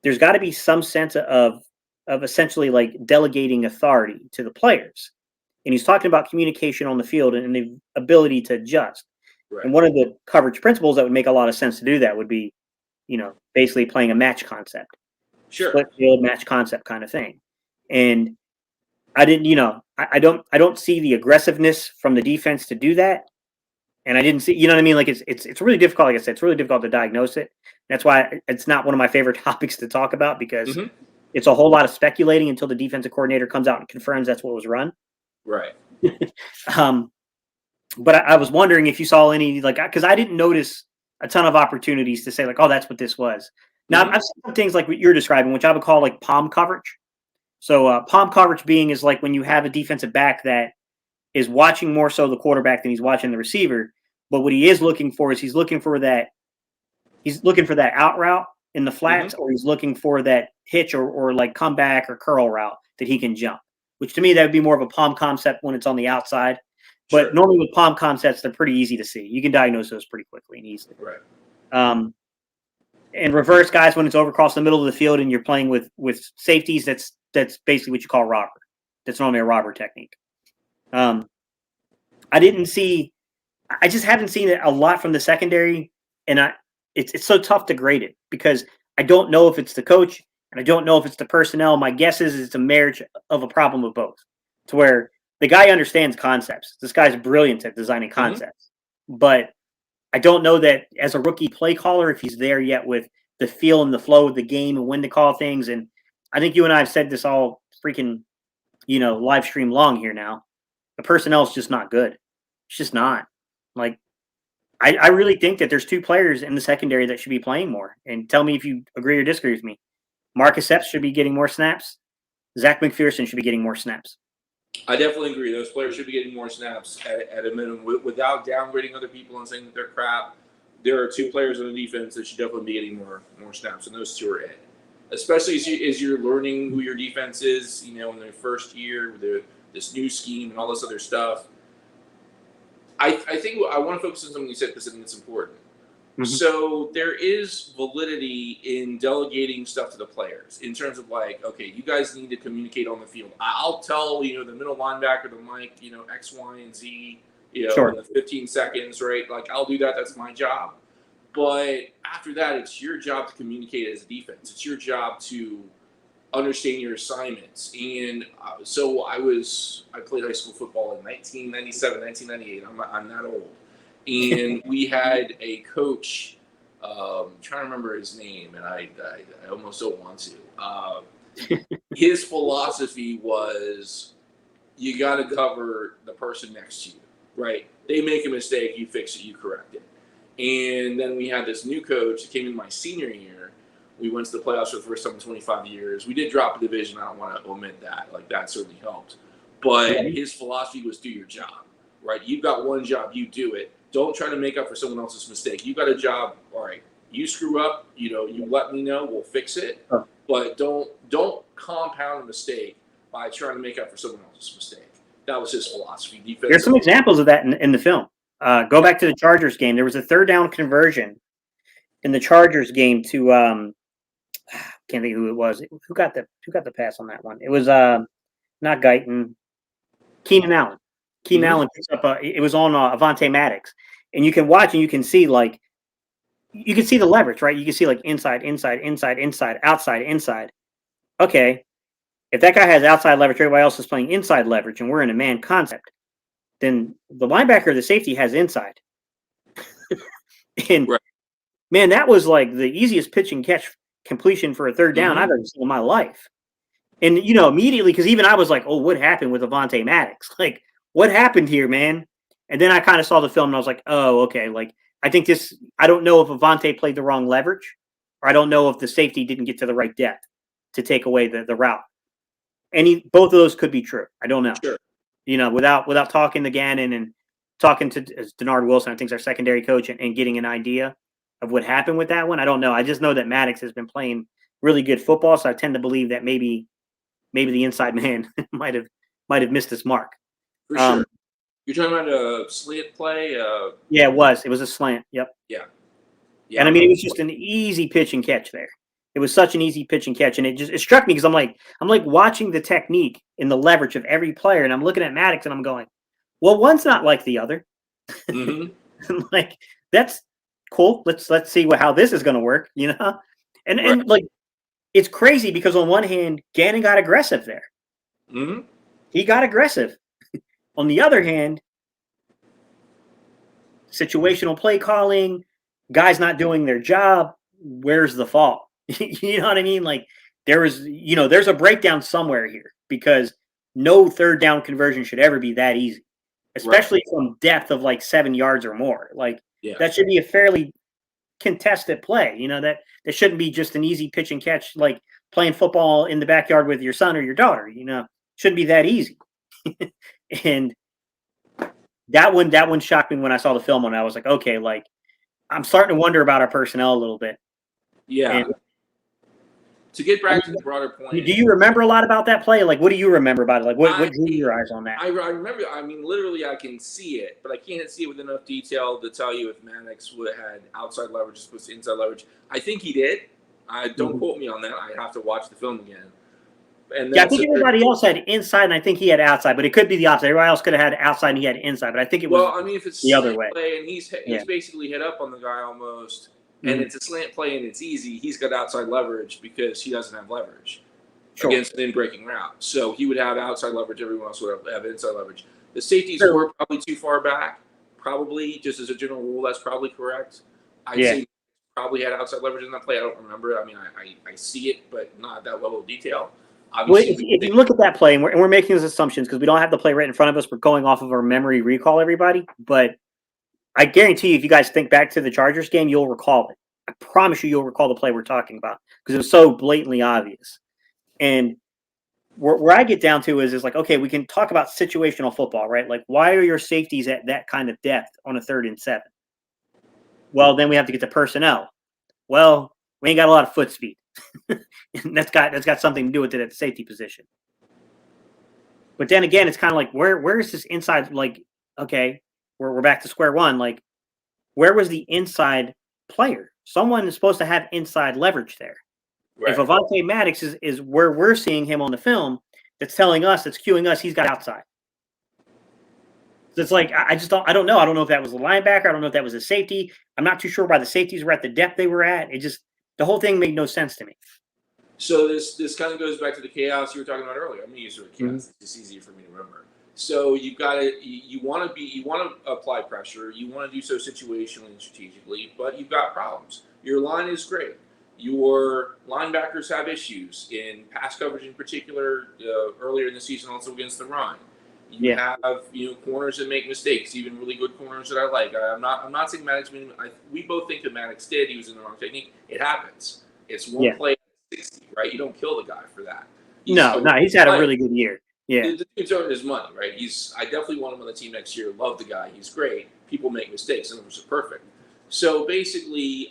there's got to be some sense of essentially like delegating authority to the players. And he's talking about communication on the field and the ability to adjust. Right. And one of the coverage principles that would make a lot of sense to do that would be, basically playing a match concept. Sure. Split field match concept kind of thing. And I didn't, I don't see the aggressiveness from the defense to do that. And I didn't see, you know what I mean? Like it's really difficult. Like I said, it's really difficult to diagnose it. That's why it's not one of my favorite topics to talk about because it's a whole lot of speculating until the defensive coordinator comes out and confirms that's what was run. Right. But I was wondering if you saw any, because I didn't notice a ton of opportunities to say like, oh, that's what this was. Now I've seen some things like what you're describing, which I would call like palm coverage. So palm coverage is like when you have a defensive back that is watching more so the quarterback than he's watching the receiver. But what he is looking for is he's looking for that out route in the flats, or he's looking for that hitch or like comeback or curl route that he can jump, which to me, that would be more of a palm concept when it's on the outside. But normally with palm concepts, they're pretty easy to see. You can diagnose those pretty quickly and easily. Right. And reverse guys, when it's over across the middle of the field and you're playing with safeties, that's basically what you call robber. That's normally a robber technique. I just haven't seen it a lot from the secondary, and it's so tough to grade it because I don't know if it's the coach and I don't know if it's the personnel. My guess is it's a marriage of a problem of both, to where the guy understands concepts. This guy's brilliant at designing concepts, but I don't know that as a rookie play caller, if he's there yet with the feel and the flow of the game and when to call things. And I think you and I have said this all freaking, live stream long here now. The personnel is just not good. It's just not. Like, I really think that there's two players in the secondary that should be playing more. And tell me if you agree or disagree with me. Marcus Epps should be getting more snaps. Zach McPherson should be getting more snaps. I definitely agree. Those players should be getting more snaps at a minimum. Without downgrading other people and saying that they're crap, there are two players on the defense that should definitely be getting more snaps, and those two are it. Especially as you're learning who your defense is, in their first year with this new scheme and all this other stuff. I think I want to focus on something you said because I think it's important. So there is validity in delegating stuff to the players in terms of like, okay, you guys need to communicate on the field. I'll tell, the middle linebacker, the Mike, X, Y, and Z, in the 15 seconds, right? Like I'll do that. That's my job. But after that, it's your job to communicate as a defense. It's your job to understand your assignments. And so I played high school football in 1997, 1998. I'm that old. And we had a coach, I'm trying to remember his name, and I almost don't want to. His philosophy was you got to cover the person next to you, right? They make a mistake, you fix it, you correct it. And then we had this new coach that came in my senior year. We went to the playoffs for the first time in 25 years. We did drop a division. I don't want to omit that. Like, that certainly helped. But his philosophy was do your job, right? You've got one job. You do it. Don't try to make up for someone else's mistake. You got a job. All right, you screw up. You let me know. We'll fix it. But don't compound a mistake by trying to make up for someone else's mistake. That was his philosophy. Defense. There's some examples of that in the film. Go back to the Chargers game. There was a third down conversion in the Chargers game to can't think who it was. Who got the pass on that one? It was not Guyton. Keenan Allen. Keenan Allen picks up it was on Avonte Maddox. And you can watch and you can see you can see the leverage, right? You can see like inside, outside, inside. Okay. If that guy has outside leverage, everybody else is playing inside leverage, and we're in a man concept, then the linebacker or the safety has inside. And man, that was like the easiest pitch and catch completion for a third down I've ever seen in my life. And, immediately, because even I was like, oh, what happened with Avonte Maddox? Like, what happened here, man? And then I kind of saw the film and I was like, oh, okay. Like, I think I don't know if Avonte played the wrong leverage, or I don't know if the safety didn't get to the right depth to take away the route. Both of those could be true. I don't know. Sure. Without talking to Gannon and talking to Denard Wilson, I think is our secondary coach, and getting an idea of what happened with that one. I don't know. I just know that Maddox has been playing really good football, so I tend to believe that maybe the inside man might have missed his mark. For sure. You're talking about a slant play? Yeah, it was. It was a slant. Yep. Yeah. And I mean, it was just an easy pitch and catch there. It was such an easy pitch and catch, and it struck me because I'm like watching the technique in the leverage of every player, and I'm looking at Maddox and I'm going, well, one's not like the other. Like, that's cool. Let's see how this is going to work, and like, it's crazy because on one hand, Gannon got aggressive there. He got aggressive. On the other hand, situational play calling, guys not doing their job. Where's the fault? You know what I mean? Like, there's a breakdown somewhere here, because no third down conversion should ever be that easy, especially from depth of like 7 yards or more. Like, that should be a fairly contested play. You know, that shouldn't be just an easy pitch and catch, like playing football in the backyard with your son or your daughter. You know, shouldn't be that easy. And that one shocked me when I saw the film, and I was like, okay, like I'm starting to wonder about our personnel a little bit. Yeah. And, to get back to the broader point, do you remember a lot about that play? Like, what do you remember about it? Like, what drew your eyes on that? I remember. I mean, literally, I can see it, but I can't see it with enough detail to tell you if Maddox would have had outside leverage as opposed to inside leverage. I think he did. Don't quote me on that. I have to watch the film again. And yeah, I think everybody else had inside, and I think he had outside, but it could be the opposite. Everybody else could have had outside, and he had inside, but I think it was. Well, I mean, if it's the other way, play and he's basically hit up on the guy almost. And it's a slant play and it's easy, he's got outside leverage because he doesn't have leverage against an in-breaking route. So he would have outside leverage. Everyone else would have inside leverage. The safeties were probably too far back. Probably, just as a general rule, that's probably correct. I'd say probably had outside leverage in that play. I don't remember it. I mean, I see it, but not at that level of detail. Obviously, if you look at that play, and we're making those assumptions because we don't have the play right in front of us, we're going off of our memory recall, everybody. But I guarantee you, if you guys think back to the Chargers game, you'll recall it. I promise you'll recall the play we're talking about because it was so blatantly obvious. And where I get down to is like, okay, we can talk about situational football, right? Like, why are your safeties at that kind of depth on a 3rd and 7? Well, then we have to get to personnel. Well, we ain't got a lot of foot speed. And that's got something to do with it at the safety position. But then again, it's kind of like, where is this inside? Like, okay, we're back to square one. Like, where was the inside player? Someone is supposed to have inside leverage there. Right. If Avonte Maddox is where we're seeing him on the film, that's telling us, that's cueing us, he's got outside. So it's like, I don't know. I don't know if that was a linebacker. I don't know if that was a safety. I'm not too sure why the safeties were at the depth they were at. The whole thing made no sense to me. So this kind of goes back to the chaos you were talking about earlier. I'm going to use the word chaos. It's easier for me to remember. So you want to apply pressure. You want to do so situationally and strategically, but you've got problems. Your line is great. Your linebackers have issues in pass coverage, in particular. Earlier in the season, also against the run. You have corners that make mistakes, even really good corners that I like. I'm not saying Maddox. We both think that Maddox did. He was in the wrong technique. It happens. It's one play at 60, right? You don't kill the guy for that. He's had a really good year. Yeah, the dude's earned his money, right? I definitely want him on the team next year. Love the guy. He's great. People make mistakes. None of us are perfect. So basically,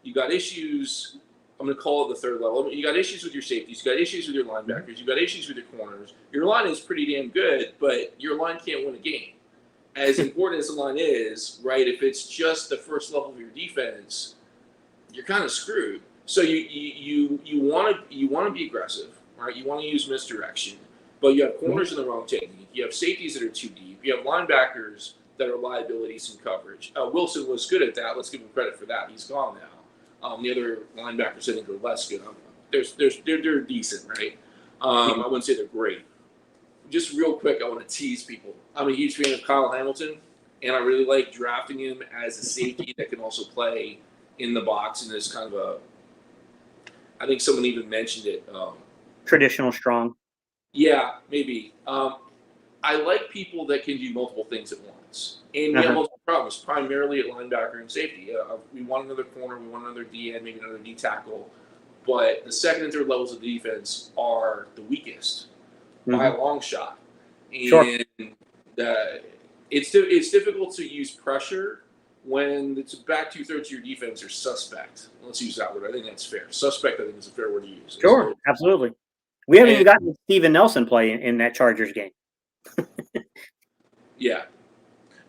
you got issues. I'm going to call it the 3rd level. You got issues with your safeties. You got issues with your linebackers. You got issues with your corners. Your line is pretty damn good, but your line can't win a game. As important as the line is, right? If it's just the first level of your defense, you're kind of screwed. So you want to be aggressive, right? You want to use misdirection, but you have corners in the wrong technique. You have safeties that are too deep. You have linebackers that are liabilities in coverage. Wilson was good at that. Let's give him credit for that. He's gone now. The other linebackers I think are less good. They're decent, right? I wouldn't say they're great. Just real quick, I want to tease people. I'm a huge fan of Kyle Hamilton, and I really like drafting him as a safety that can also play in the box and is kind of I think someone even mentioned it. Traditional strong. Yeah, maybe. I like people that can do multiple things at once. And we have multiple problems, primarily at linebacker and safety. We want another corner, we want another DN, maybe another D tackle. But the 2nd and 3rd levels of defense are the weakest by a long shot. And it's difficult to use pressure when it's back 2/3 of your defense are suspect. Let's use that word. I think that's fair. Suspect, I think, is a fair word to use. Sure, absolutely. We haven't even gotten Steven Nelson play in that Chargers game. Yeah.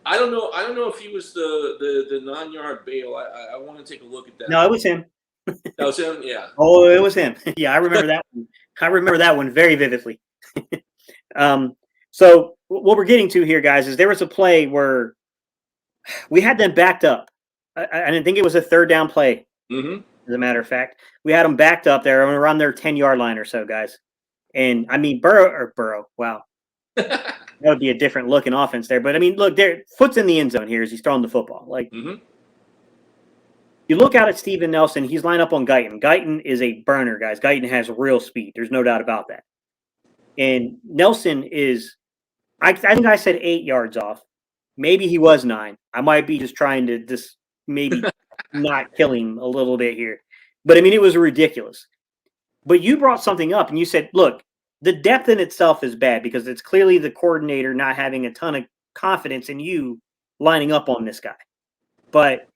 I don't know if he was the 9-yard bail. I want to take a look at that. No, it was him. That was him? Yeah. Oh, it was him. Yeah, I remember that one. I remember that one very vividly. So what we're getting to here, guys, is there was a play where we had them backed up. I didn't think it was a 3rd down play. As a matter of fact, we had them backed up there around their 10-yard line or so, guys. And I mean, Burrow. Wow. That would be a different looking offense there. But I mean, look, foot's in the end zone here as he's throwing the football. Like, you look out at Steven Nelson, he's lined up on Guyton. Guyton is a burner, guys. Guyton has real speed. There's no doubt about that. And Nelson is, I think I said 8 yards off. Maybe he was 9. I might be just trying to maybe not kill him a little bit here. But I mean, it was ridiculous. But you brought something up and you said, look, the depth in itself is bad because it's clearly the coordinator not having a ton of confidence in you lining up on this guy. But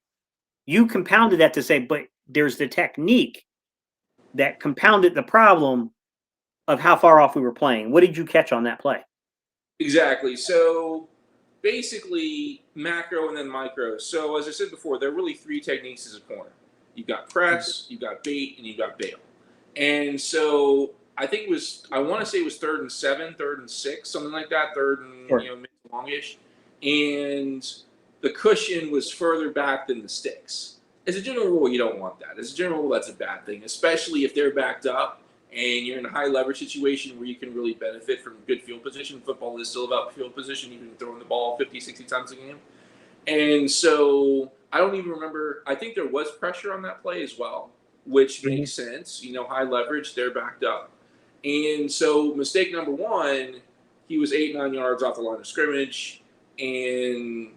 you compounded that to say, but there's the technique that compounded the problem of how far off we were playing. What did you catch on that play? Exactly. So basically macro and then micro. So as I said before, there are really three techniques as a corner. You've got press, you've got bait, and you've got bail. And so I think I want to say it was 3rd and 7, 3rd and 6, something like that, 3rd and mid to longish. And the cushion was further back than the sticks. As a general rule, you don't want that. As a general rule, that's a bad thing, especially if they're backed up and you're in a high leverage situation where you can really benefit from good field position. Football is still about field position, even throwing the ball 50, 60 times a game. And so I don't even remember. I think there was pressure on that play as well, which makes sense. High leverage, they're backed up. And so mistake number one, he was 8, 9 yards off the line of scrimmage, and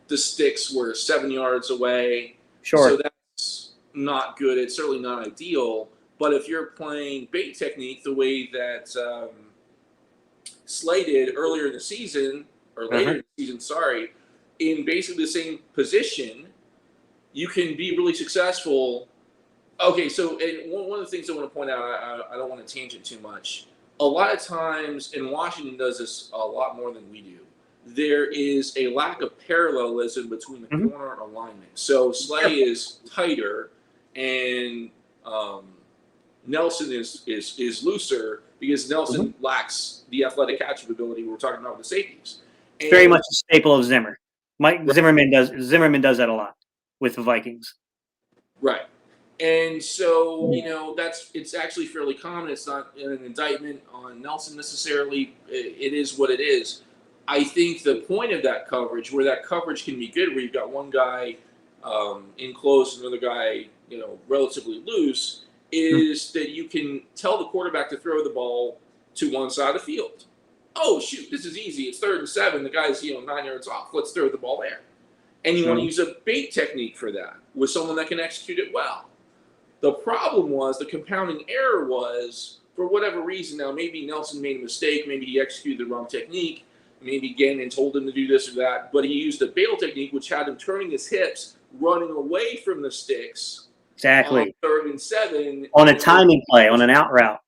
the sticks were 7 yards away. Sure. So that's not good. It's certainly not ideal. But if you're playing bait technique the way that Slay did earlier in the season, or later in the season, in basically the same position, you can be really successful. Okay, so one of the things I want to point out, I don't want to tangent too much. A lot of times, and Washington does this a lot more than we do, there is a lack of parallelism between the corner alignment. So Slay is tighter, and Nelson is looser because Nelson lacks the athletic catching ability we were talking about with the safeties. It's very much a staple of Zimmer. Zimmerman does that a lot with the Vikings. Right. And so, it's actually fairly common. It's not an indictment on Nelson necessarily. It is what it is. I think the point of that coverage, where that coverage can be good, where you've got one guy in close, another guy, relatively loose, is that you can tell the quarterback to throw the ball to one side of the field. Oh, shoot, this is easy. It's 3rd and 7. The guy's, 9 yards off. Let's throw the ball there. And you want to use a bait technique for that with someone that can execute it well. The problem was, the compounding error was, for whatever reason, now maybe Nelson made a mistake, maybe he executed the wrong technique, maybe Gannon told him to do this or that, but he used a bail technique, which had him turning his hips, running away from the sticks. Exactly. On 3rd and 7. On a timing play, on an out route.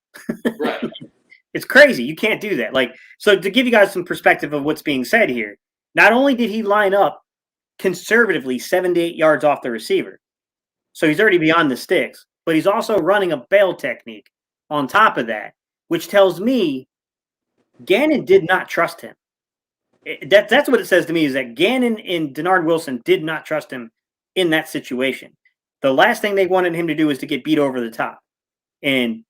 Right. It's crazy. You can't do that. So to give you guys some perspective of what's being said here, not only did he line up conservatively 7 to 8 yards off the receiver, so he's already beyond the sticks, but he's also running a bail technique on top of that, which tells me Gannon did not trust him. That's what it says to me, is that Gannon and Denard Wilson did not trust him in that situation. The last thing they wanted him to do was to get beat over the top. And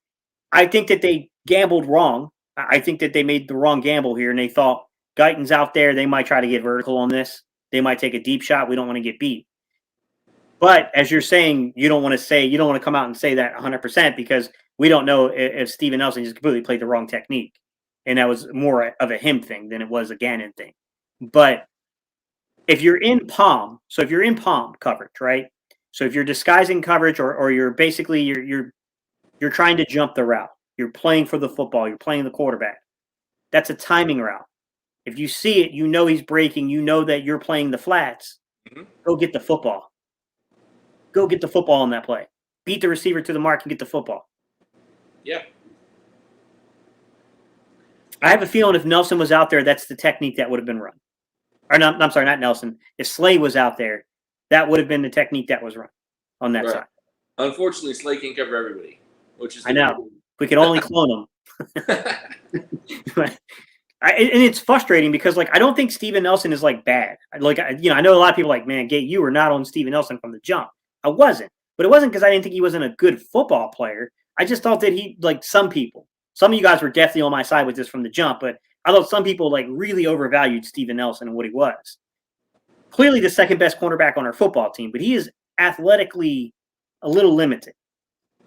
I think that they gambled wrong. I think that they made the wrong gamble here, and they thought Guyton's out there. They might try to get vertical on this. They might take a deep shot. We don't want to get beat. But as you're saying, you don't want to come out and say that 100% because we don't know if Steven Nelson just completely played the wrong technique. And that was more of a him thing than it was a Gannon thing. But if you're in palm coverage, right? So if you're disguising coverage or you're basically you're trying to jump the route, you're playing for the football, you're playing the quarterback. That's a timing route. If you see it, he's breaking, that you're playing the flats, go get the football. Go get the football on that play. Beat the receiver to the mark and get the football. Yeah. I have a feeling if Nelson was out there, that's the technique that would have been run. Or no, I'm sorry, not Nelson. If Slay was out there, that would have been the technique that was run on that side. Unfortunately, Slay can't cover everybody, which is I know. We can only clone them. And it's frustrating because, I don't think Steven Nelson is, bad. I know a lot of people man, Gate, you were not on Steven Nelson from the jump. I wasn't. But it wasn't because I didn't think he wasn't a good football player. I just thought that he, some of you guys were definitely on my side with this from the jump, but I thought some people, really overvalued Steven Nelson and what he was. Clearly the second best cornerback on our football team, but he is athletically a little limited.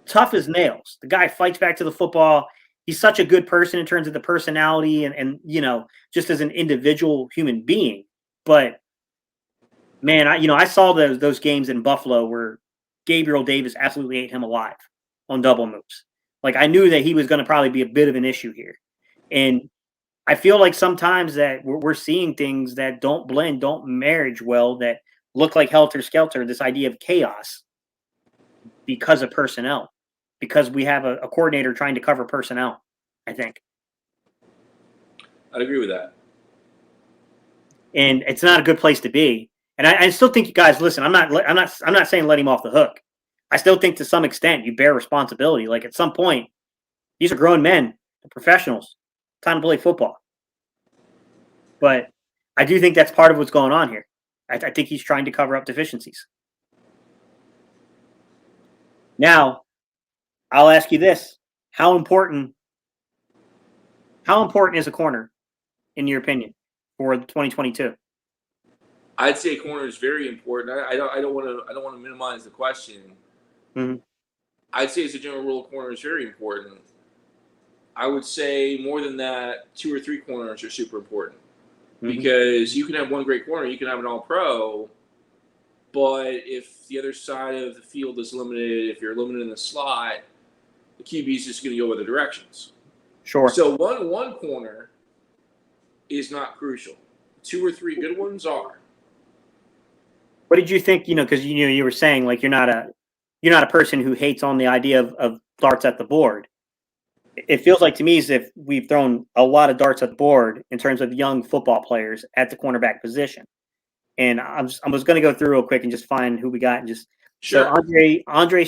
Tough as nails. The guy fights back to the football. He's such a good person in terms of the personality and just as an individual human being. But Man, I saw those games in Buffalo where Gabriel Davis absolutely ate him alive on double moves. Like I knew that he was going to probably be a bit of an issue here, and I feel like sometimes that we're seeing things that don't blend, don't marriage well, that look like helter skelter. This idea of chaos because of personnel, because we have a coordinator trying to cover personnel. I think, I'd agree with that. and it's not a good place to be. And I still think you guys listen. I'm not saying let him off the hook. I still think to some extent you bear responsibility. Like at some point, these are grown men, they're professionals. Time to play football. But I do think that's part of what's going on here. I think he's trying to cover up deficiencies. Now, I'll ask you this: How important is a corner, in your opinion, for 2022? I'd say corner is very important. I don't want to minimize the question. Mhm. I'd say as a general rule, corner is very important. I would say more than that, 2 or 3 corners are super important because you can have one great corner, you can have an all-pro, but if the other side of the field is limited, if you're limited in the slot, the QB is just going to go other directions. Sure. So one corner is not crucial. 2 or 3 good ones are. What did you think? Because you were saying like you're not a person who hates on the idea of darts at the board. It feels like to me as if we've thrown a lot of darts at the board in terms of young football players at the cornerback position. And I was going to go through real quick and just find who we got and just Sure. so Andre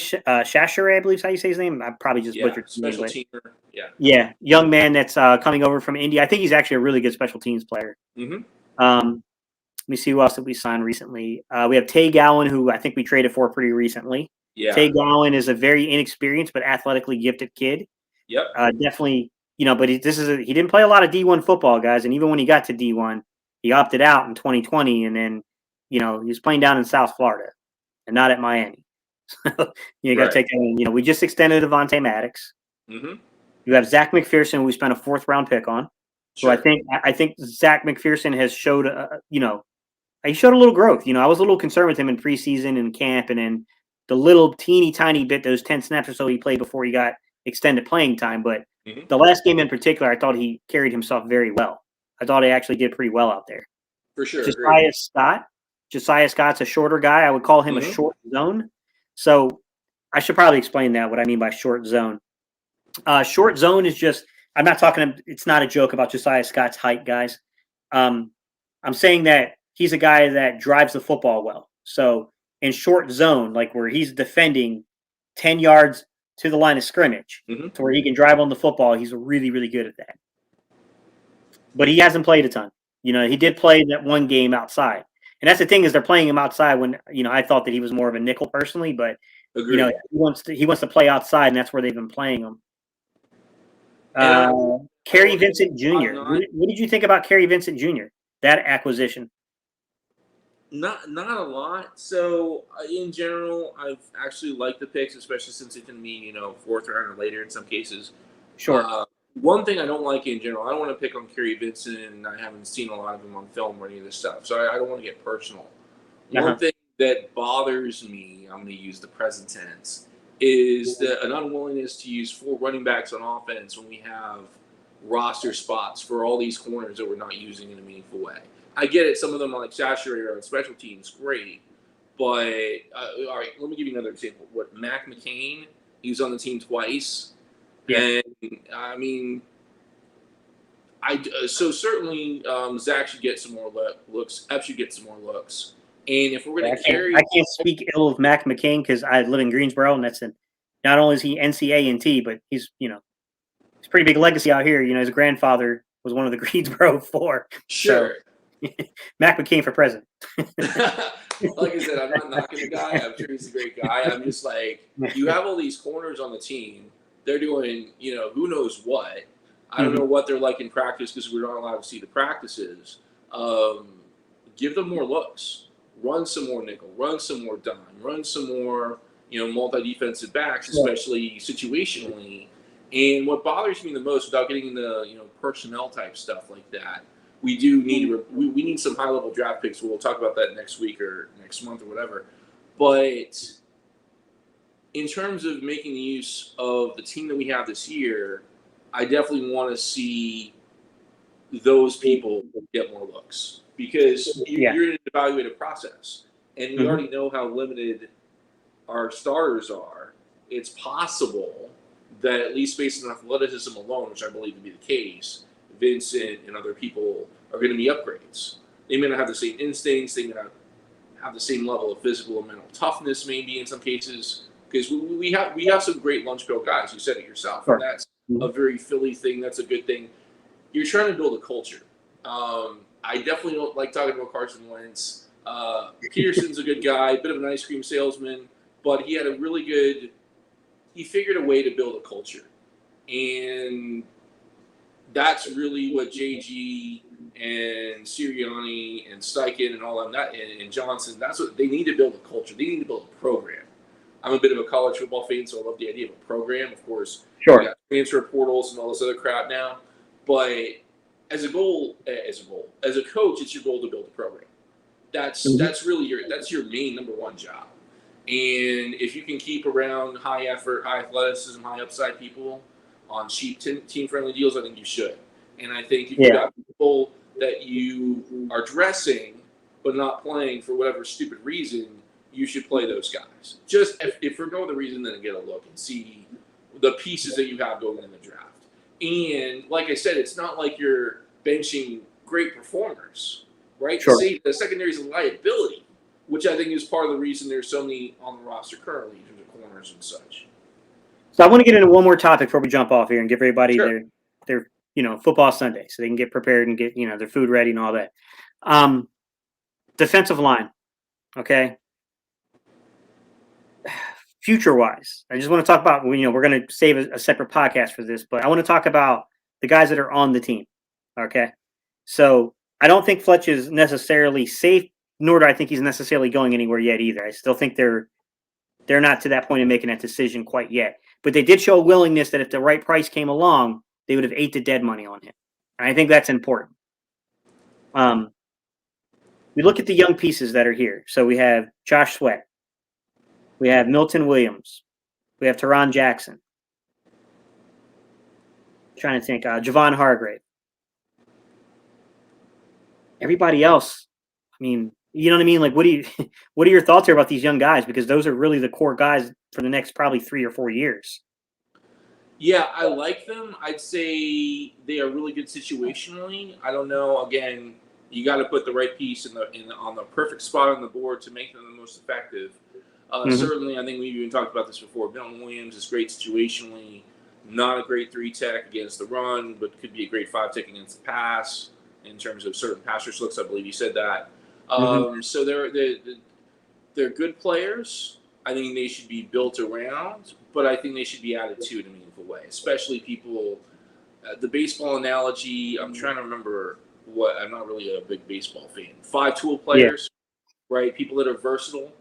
Shashere, I believe is how you say his name. I probably just butchered his name. Special teamer. Yeah, young man that's coming over from India. I think he's actually a really good special teams player. Mm-hmm. Let me see who else did we sign recently. We have Tay Gowan, who I think we traded for pretty recently. Yeah. Tay Gowan is a very inexperienced but athletically gifted kid. Yep. Definitely, but he didn't play a lot of D1 football, guys. And even when he got to D1, he opted out in 2020, and then he was playing down in South Florida and not at Miami. So you got to take that in. We just extended Avonte Maddox. Mm-hmm. You have Zach McPherson, who we spent a 4th round pick on. Sure. So I think Zach McPherson has showed he showed a little growth. I was a little concerned with him in preseason and camp, and then the little teeny tiny bit, those 10 snaps or so he played before he got extended playing time. But the last game in particular, I thought he carried himself very well. I thought he actually did pretty well out there. For sure. Josiah Scott's a shorter guy. I would call him a short zone. So I should probably explain that, what I mean by short zone. Short zone is just, I'm not talking, it's not a joke about Josiah Scott's height, guys. I'm saying that he's a guy that drives the football well. So in short zone, like where he's defending 10 yards to the line of scrimmage to where he can drive on the football, he's really, really good at that. But he hasn't played a ton. He did play that one game outside. And that's the thing, is they're playing him outside when, I thought that he was more of a nickel personally, but Agreed. he wants to play outside, and that's where they've been playing him. Kerry Vincent Jr. What did you think about Kerry Vincent Jr., that acquisition? Not a lot. So in general, I've actually liked the picks, especially since it can mean 4th round or later in some cases. Sure. One thing I don't like in general, I don't want to pick on Kerry Vincent, and I haven't seen a lot of him on film or any of this stuff, so I don't want to get personal. One thing that bothers me, I'm going to use the present tense, is an unwillingness to use 4 running backs on offense when we have roster spots for all these corners that we're not using in a meaningful way. I get it. Some of them, like Shashere, are on special teams, great. But, all right, let me give you another example. Mac McCain, he was on the team twice. Yeah. And, I mean, so certainly Zach should get some more looks. Ep should get some more looks. And if we're going to carry... I can't speak ill of Mac McCain because I live in Greensboro, and that's not only is he NCAA, but he's, he's a pretty big legacy out here. His grandfather was one of the Greensboro 4. Sure. So, Mac McCain for president. Like I said, I'm not knocking the guy. I'm sure he's a great guy. I'm just like, you have all these corners on the team. They're doing, who knows what. I don't know what they're like in practice because we're not allowed to see the practices. Give them more looks. Run some more nickel. Run some more dime. Run some more, multi-defensive backs, especially situationally. And what bothers me the most, without getting into, personnel type stuff like that, we do need we need some high level draft picks. We'll talk about that next week or next month or whatever. But in terms of making use of the team that we have this year, I definitely want to see those people get more looks because you're in an evaluative process, and we already know how limited our starters are. It's possible that at least based on athleticism alone, which I believe to be the case, Vincent and other people are going to be upgrades. They may not have the same instincts. They may not have the same level of physical and mental toughness, maybe in some cases, because we have some great lunch pail guys. You said it yourself, and that's a very Philly thing. That's a good thing. You're trying to build a culture. I definitely don't like talking about Carson Wentz. Peterson's a good guy, bit of an ice cream salesman, but he had a really good. He figured a way to build a culture, and that's really what JG and Sirianni and Steichen and all of that and Johnson. That's what they need to build a culture. They need to build a program. I'm a bit of a college football fan, so I love the idea of a program. Of course, sure. You got transfer portals and all this other crap now, but as a coach, it's your goal to build a program. That's really your main number one job. And if you can keep around high effort, high athleticism, high upside people on cheap team friendly deals, I think you should. And I think if you got people that you are dressing but not playing for whatever stupid reason, you should play those guys. Just if for no other reason than to get a look and see the pieces that you have going in the draft. And like I said, it's not like you're benching great performers, right? Sure. The secondary is a liability, which I think is part of the reason there's so many on the roster currently in terms of corners and such. So I want to get into one more topic before we jump off here and give everybody their football Sunday so they can get prepared and get their food ready and all that. Defensive line, okay. Future-wise, I just want to talk about, we're going to save a separate podcast for this, but I want to talk about the guys that are on the team, okay? So I don't think Fletch is necessarily safe, nor do I think he's necessarily going anywhere yet either. I still think they're not to that point of making that decision quite yet. But they did show a willingness that if the right price came along, they would have ate the dead money on him. And I think that's important. We look at the young pieces that are here. So we have Josh Sweat. We have Milton Williams. We have Teron Jackson. I'm trying to think. Javon Hargrave. Everybody else, I mean, you know what I mean? Like, what are your thoughts here about these young guys? Because those are really the core guys for the next probably 3 or 4 years. Yeah, I like them. I'd say they are really good situationally. I don't know. Again, you got to put the right piece on the perfect spot on the board to make them the most effective. Certainly, I think we've even talked about this before. Milton Williams is great situationally, not a great 3-tech against the run, but could be a great 5-tech against the pass in terms of certain pass rush looks. I believe you said that. So they're good players. I think they should be built around, but I think they should be added to in a meaningful way, especially people. The baseball analogy, I'm trying to remember what. I'm not really a big baseball fan. 5-tool players, right? People that are versatile.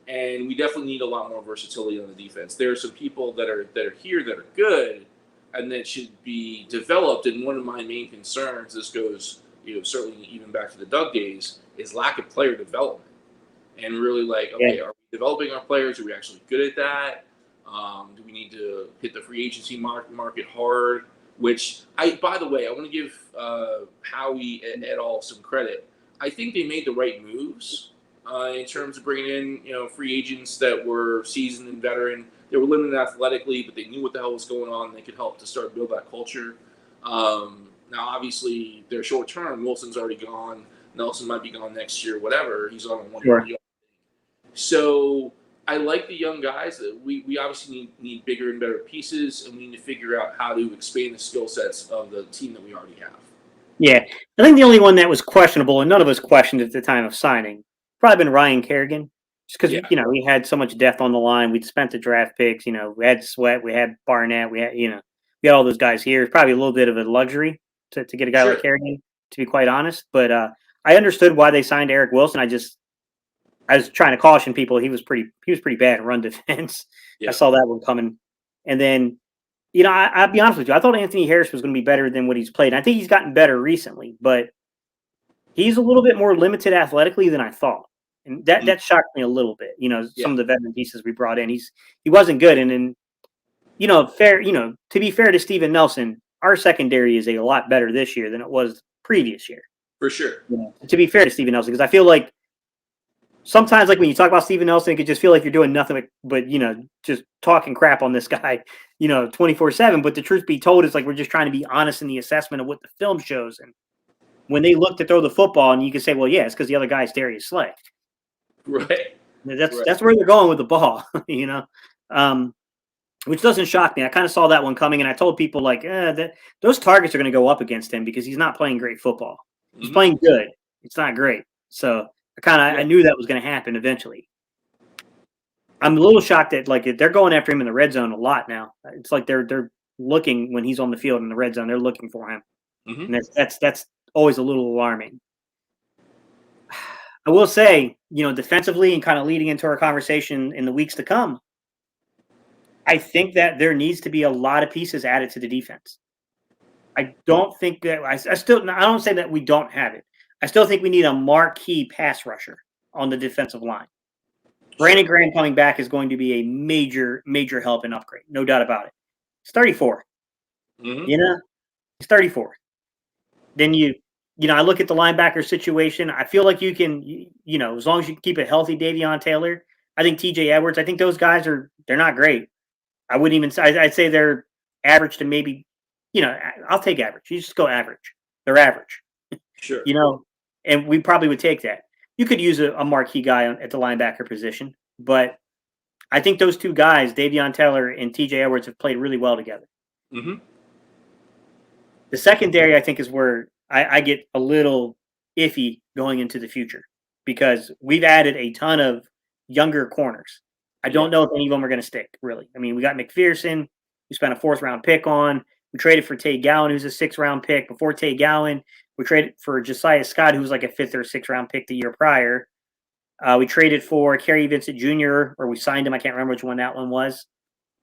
And we definitely need a lot more versatility on the defense. There are some people that are here that are good and that should be developed. And one of my main concerns, this goes, certainly even back to the Doug days, is lack of player development. And really are we developing our players? Are we actually good at that? Do we need to hit the free agency market hard? Which, by the way, I want to give Howie et al. Some credit. I think they made the right moves. In terms of bringing in, free agents that were seasoned and veteran. They were limited athletically, but they knew what the hell was going on. They could help to start build that culture. Now, obviously, they're short term. Wilson's already gone. Nelson might be gone next year, whatever. He's on a 1-year deal. So I like the young guys. We obviously need bigger and better pieces, and we need to figure out how to expand the skill sets of the team that we already have. Yeah. I think the only one that was questionable, and none of us questioned at the time of signing, probably been Ryan Kerrigan, just because we had so much depth on the line. We'd spent the draft picks. We had Sweat, we had Barnett, we had all those guys here. It's probably a little bit of a luxury to get a guy like Kerrigan, to be quite honest. But I understood why they signed Eric Wilson. I was trying to caution people. He was pretty bad in run defense. Yeah. I saw that one coming. And then I'll be honest with you. I thought Anthony Harris was going to be better than what he's played. I think he's gotten better recently, but He's a little bit more limited athletically than I thought, and that shocked me a little bit. Yeah, Some of the veteran pieces we brought in, he wasn't good, and then to be fair to Steven Nelson, our secondary is a lot better this year than it was previous year. for sure. To be fair to Steven Nelson, because I feel like sometimes, like when you talk about Steven Nelson, it could just feel like you're doing nothing but just talking crap on this guy, 24/7. But the truth be told, is like we're just trying to be honest in the assessment of what the film shows. And when they look to throw the football, and you can say, well, yeah, it's because the other guy's Darius Slay. Right. That's where they're going with the ball, which doesn't shock me. I kind of saw that one coming, and I told people like, those targets are going to go up against him because he's not playing great football. He's playing good. It's not great. So I knew that was going to happen eventually. I'm a little shocked that like they're going after him in the red zone a lot now. It's like they're looking when he's on the field in the red zone. They're looking for him, and that's always a little alarming. I will say, defensively and kind of leading into our conversation in the weeks to come, I think that there needs to be a lot of pieces added to the defense. I don't think that I don't say that we don't have it. I still think we need a marquee pass rusher on the defensive line. Brandon Graham coming back is going to be a major, major help and upgrade. No doubt about it. He's 34. He's 34. Then I look at the linebacker situation. I feel like you can, as long as you keep it healthy, Davion Taylor. I think TJ Edwards. I think those guys they're not great. I wouldn't even say. I'd say they're average to maybe, I'll take average. You just go average. They're average. Sure. And we probably would take that. You could use a marquee guy at the linebacker position, but I think those two guys, Davion Taylor and TJ Edwards, have played really well together. Mm-hmm. The secondary, I think, is where I get a little iffy going into the future because we've added a ton of younger corners. I don't know if any of them are going to stick, really. I mean, we got McPherson, we spent a 4th-round pick on. We traded for Tay Gowan, who's a 6th-round pick. Before Tay Gowan, we traded for Josiah Scott, who was like a 5th or 6th-round pick the year prior. We traded for Kerry Vincent Jr., or we signed him. I can't remember which one that one was.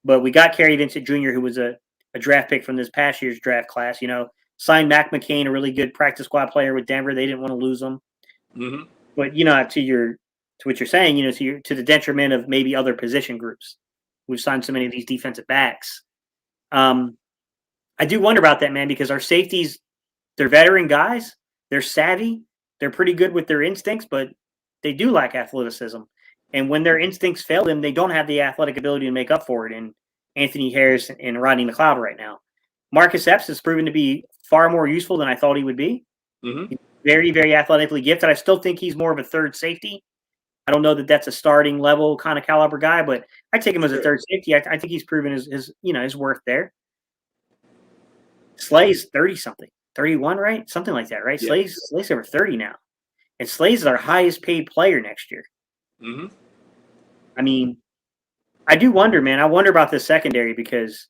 But we got Kerry Vincent Jr., who was a draft pick from this past year's draft class. Signed Mac McCain, a really good practice squad player with Denver. They didn't want to lose him. Mm-hmm. But, to what you're saying, to the detriment of maybe other position groups. We've signed so many of these defensive backs. I do wonder about that, man, because our safeties, they're veteran guys. They're savvy. They're pretty good with their instincts, but they do lack athleticism. And when their instincts fail them, they don't have the athletic ability to make up for it in Anthony Harris and Rodney McLeod right now. Marcus Epps has proven to be far more useful than I thought he would be. Mm-hmm. He's very, very athletically gifted. I still think he's more of a third safety. I don't know that that's a starting level kind of caliber guy, but I take him as a third safety. I think he's proven his worth there. Slay's 30-something, 31, right? Something like that, right? Yeah. Slay's over 30 now. And Slay's our highest paid player next year. Mm-hmm. I mean, I do wonder, man. I wonder about this secondary because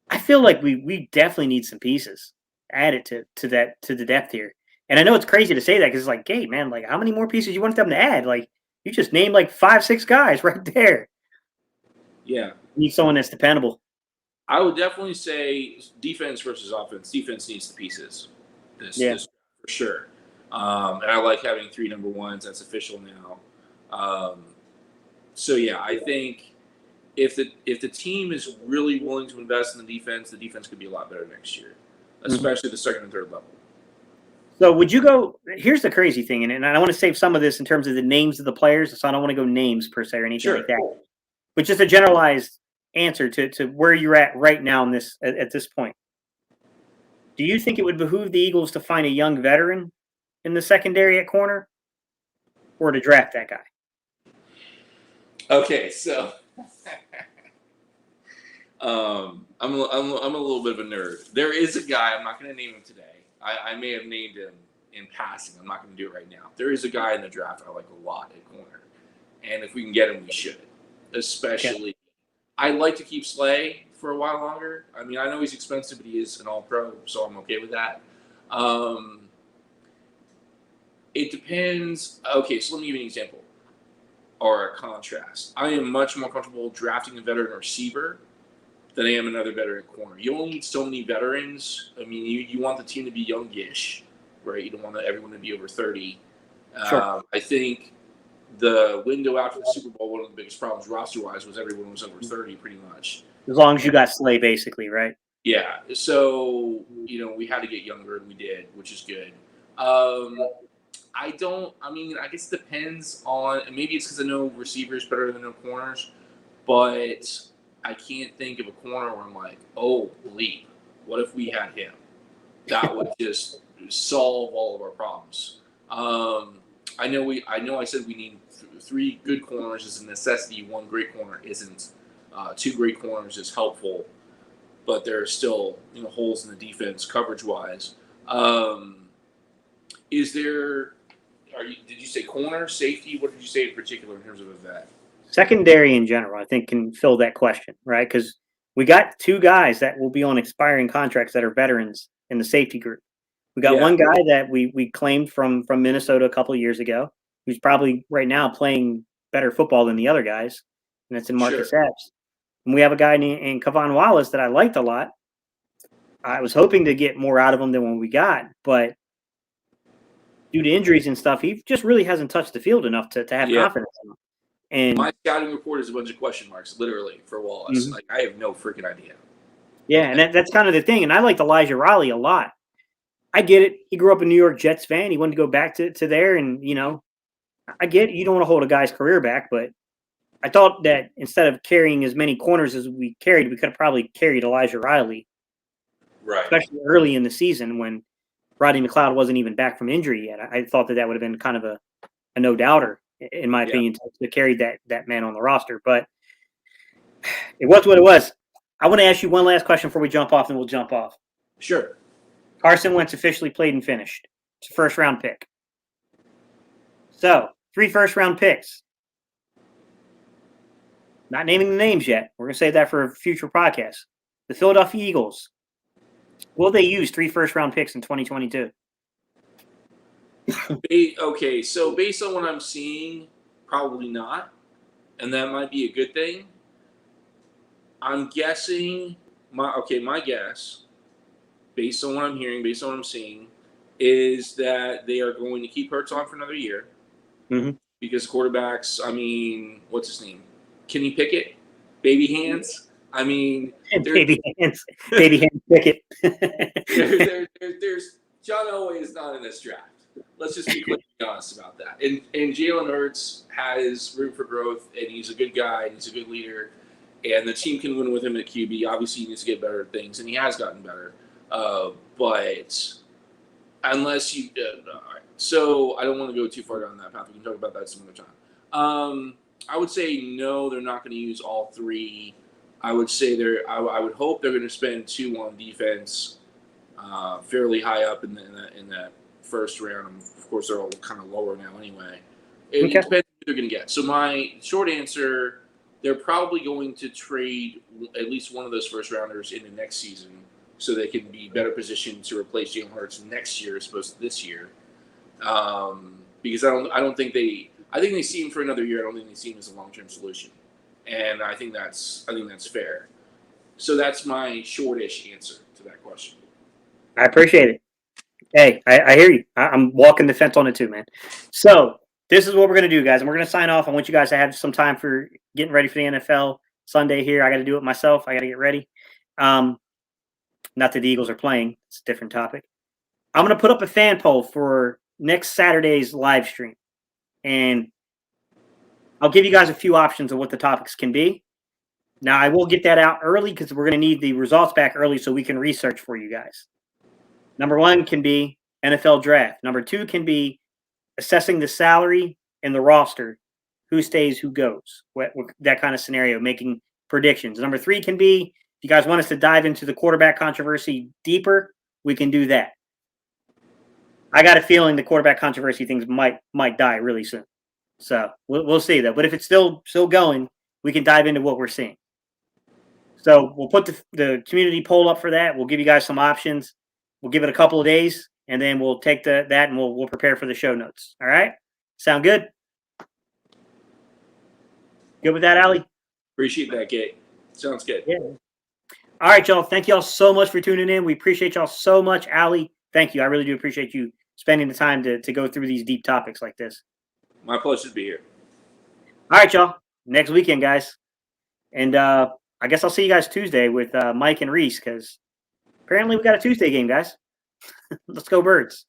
I feel like we definitely need some pieces added to the depth here. And I know it's crazy to say that because it's like, hey, man, like how many more pieces you want them to add? Like you just named like 5-6 guys right there. Yeah. You need someone that's dependable. I would definitely say defense versus offense. Defense needs the pieces. This for sure. And I like having 3 number ones. That's official now. So yeah, I think if the team is really willing to invest in the defense could be a lot better next year, especially the second and third level. So would you go? Here's the crazy thing, and I want to save some of this in terms of the names of the players, so I don't want to go names per se or anything like that. But just a generalized answer to where you're at right now in this at this point. Do you think it would behoove the Eagles to find a young veteran in the secondary at corner, or to draft that guy? Okay, so I'm a little bit of a nerd. There is a guy, I'm not going to name him today. I may have named him in passing. I'm not going to do it right now. There is a guy in the draft I like a lot at corner, and if we can get him, we should. Especially, I'd like to keep Slay for a while longer. I mean, I know he's expensive, but he is an All-Pro, so I'm okay with that. It depends. Okay, so let me give you an example or a contrast. I am much more comfortable drafting a veteran receiver than I am another veteran corner. You only need so many veterans. I mean, you want the team to be youngish right? You don't want everyone to be over 30. Sure. I think the window after the Super Bowl, one of the biggest problems roster-wise was everyone was over 30 pretty much. As long as you got Slay, basically, right? Yeah. So, we had to get younger, and we did, which is good. I guess it depends on, and maybe it's because I know receivers better than I know corners, but I can't think of a corner where I'm like, oh, bleep, what if we had him? That would just solve all of our problems. I know I said we need 3 good corners is a necessity. 1 great corner isn't. 2 great corners is helpful, but there are still holes in the defense coverage wise. Did you say corner, safety? What did you say in particular in terms of that? Secondary in general, I think, can fill that question, right? Because we got 2 guys that will be on expiring contracts that are veterans in the safety group. We got one guy that we claimed from Minnesota a couple of years ago, who's probably right now playing better football than the other guys, and that's in Marcus Epps. And we have a guy named Kavon Wallace that I liked a lot. I was hoping to get more out of him than what we got, but due to injuries and stuff, he just really hasn't touched the field enough to have confidence in him. And my scouting report is a bunch of question marks, literally, for Wallace. Mm-hmm. Like, I have no freaking idea. Yeah, and that's kind of the thing. And I liked Elijah Raleigh a lot. I get it. He grew up a New York Jets fan. He wanted to go back to there, and I get it. You don't want to hold a guy's career back, but I thought that instead of carrying as many corners as we carried, we could have probably carried Elijah Raleigh, right? Especially early in the season when Rodney McLeod wasn't even back from injury yet. I thought that would have been kind of a no-doubter, in my opinion, to carry that man on the roster. But it was what it was. I want to ask you one last question before we jump off, and we'll jump off. Sure. Carson Wentz officially played and finished. It's a first-round pick. So, 3 first-round picks. Not naming the names yet. We're going to save that for a future podcast. The Philadelphia Eagles. Will they use 3 first-round picks in 2022? Okay, so based on what I'm seeing, probably not. And that might be a good thing. I'm guessing, my guess, based on what I'm hearing, based on what I'm seeing, is that they are going to keep Hurts on for another year. Mm-hmm. Because quarterbacks, what's his name? Kenny Pickett? Baby hands? Baby hands Pickett. there's John Elway is not in this draft. Let's just be completely honest about that. And Jalen Hurts has room for growth, and he's a good guy, and he's a good leader, and the team can win with him at QB. Obviously, he needs to get better at things, and he has gotten better. But unless you all right. So I don't want to go too far down that path. We can talk about that some other time. I would say no, they're not going to use all 3. I would say I would hope they're going to spend 2 on defense, fairly high up in that first round. Of course, they're all kind of lower now anyway. It depends who they're going to get. So my short answer, they're probably going to trade at least one of those first rounders in the next season, so they can be better positioned to replace Jalen Hurts next year as opposed to this year. Because I think they see him for another year. I don't think they see him as a long-term solution, and I think that's fair. So that's my shortish answer to that question. I appreciate it. Hey, I hear you. I'm walking the fence on it too, man. So this is what we're going to do, guys. And we're going to sign off. I want you guys to have some time for getting ready for the NFL Sunday here. I got to do it myself. I got to get ready. Not that the Eagles are playing. It's a different topic. I'm going to put up a fan poll for next Saturday's live stream. And I'll give you guys a few options of what the topics can be. Now, I will get that out early because we're going to need the results back early so we can research for you guys. Number 1 can be NFL draft. Number 2 can be assessing the salary and the roster, who stays, who goes, that kind of scenario, making predictions. Number 3 can be, if you guys want us to dive into the quarterback controversy deeper, we can do that. I got a feeling the quarterback controversy things might die really soon. So we'll see though. But if it's still going, we can dive into what we're seeing. So we'll put the community poll up for that. We'll give you guys some options. We'll give it a couple of days, and then we'll take that and we'll prepare for the show notes. All right? Sound good? Good with that, Allie? Appreciate that, Kate. Sounds good. Yeah. All right, y'all. Thank y'all so much for tuning in. We appreciate y'all so much. Allie, thank you. I really do appreciate you spending the time to go through these deep topics like this. My pleasure to be here. All right, y'all. Next weekend, guys. And I guess I'll see you guys Tuesday with Mike and Reese, because apparently we got a Tuesday game, guys. Let's go Birds.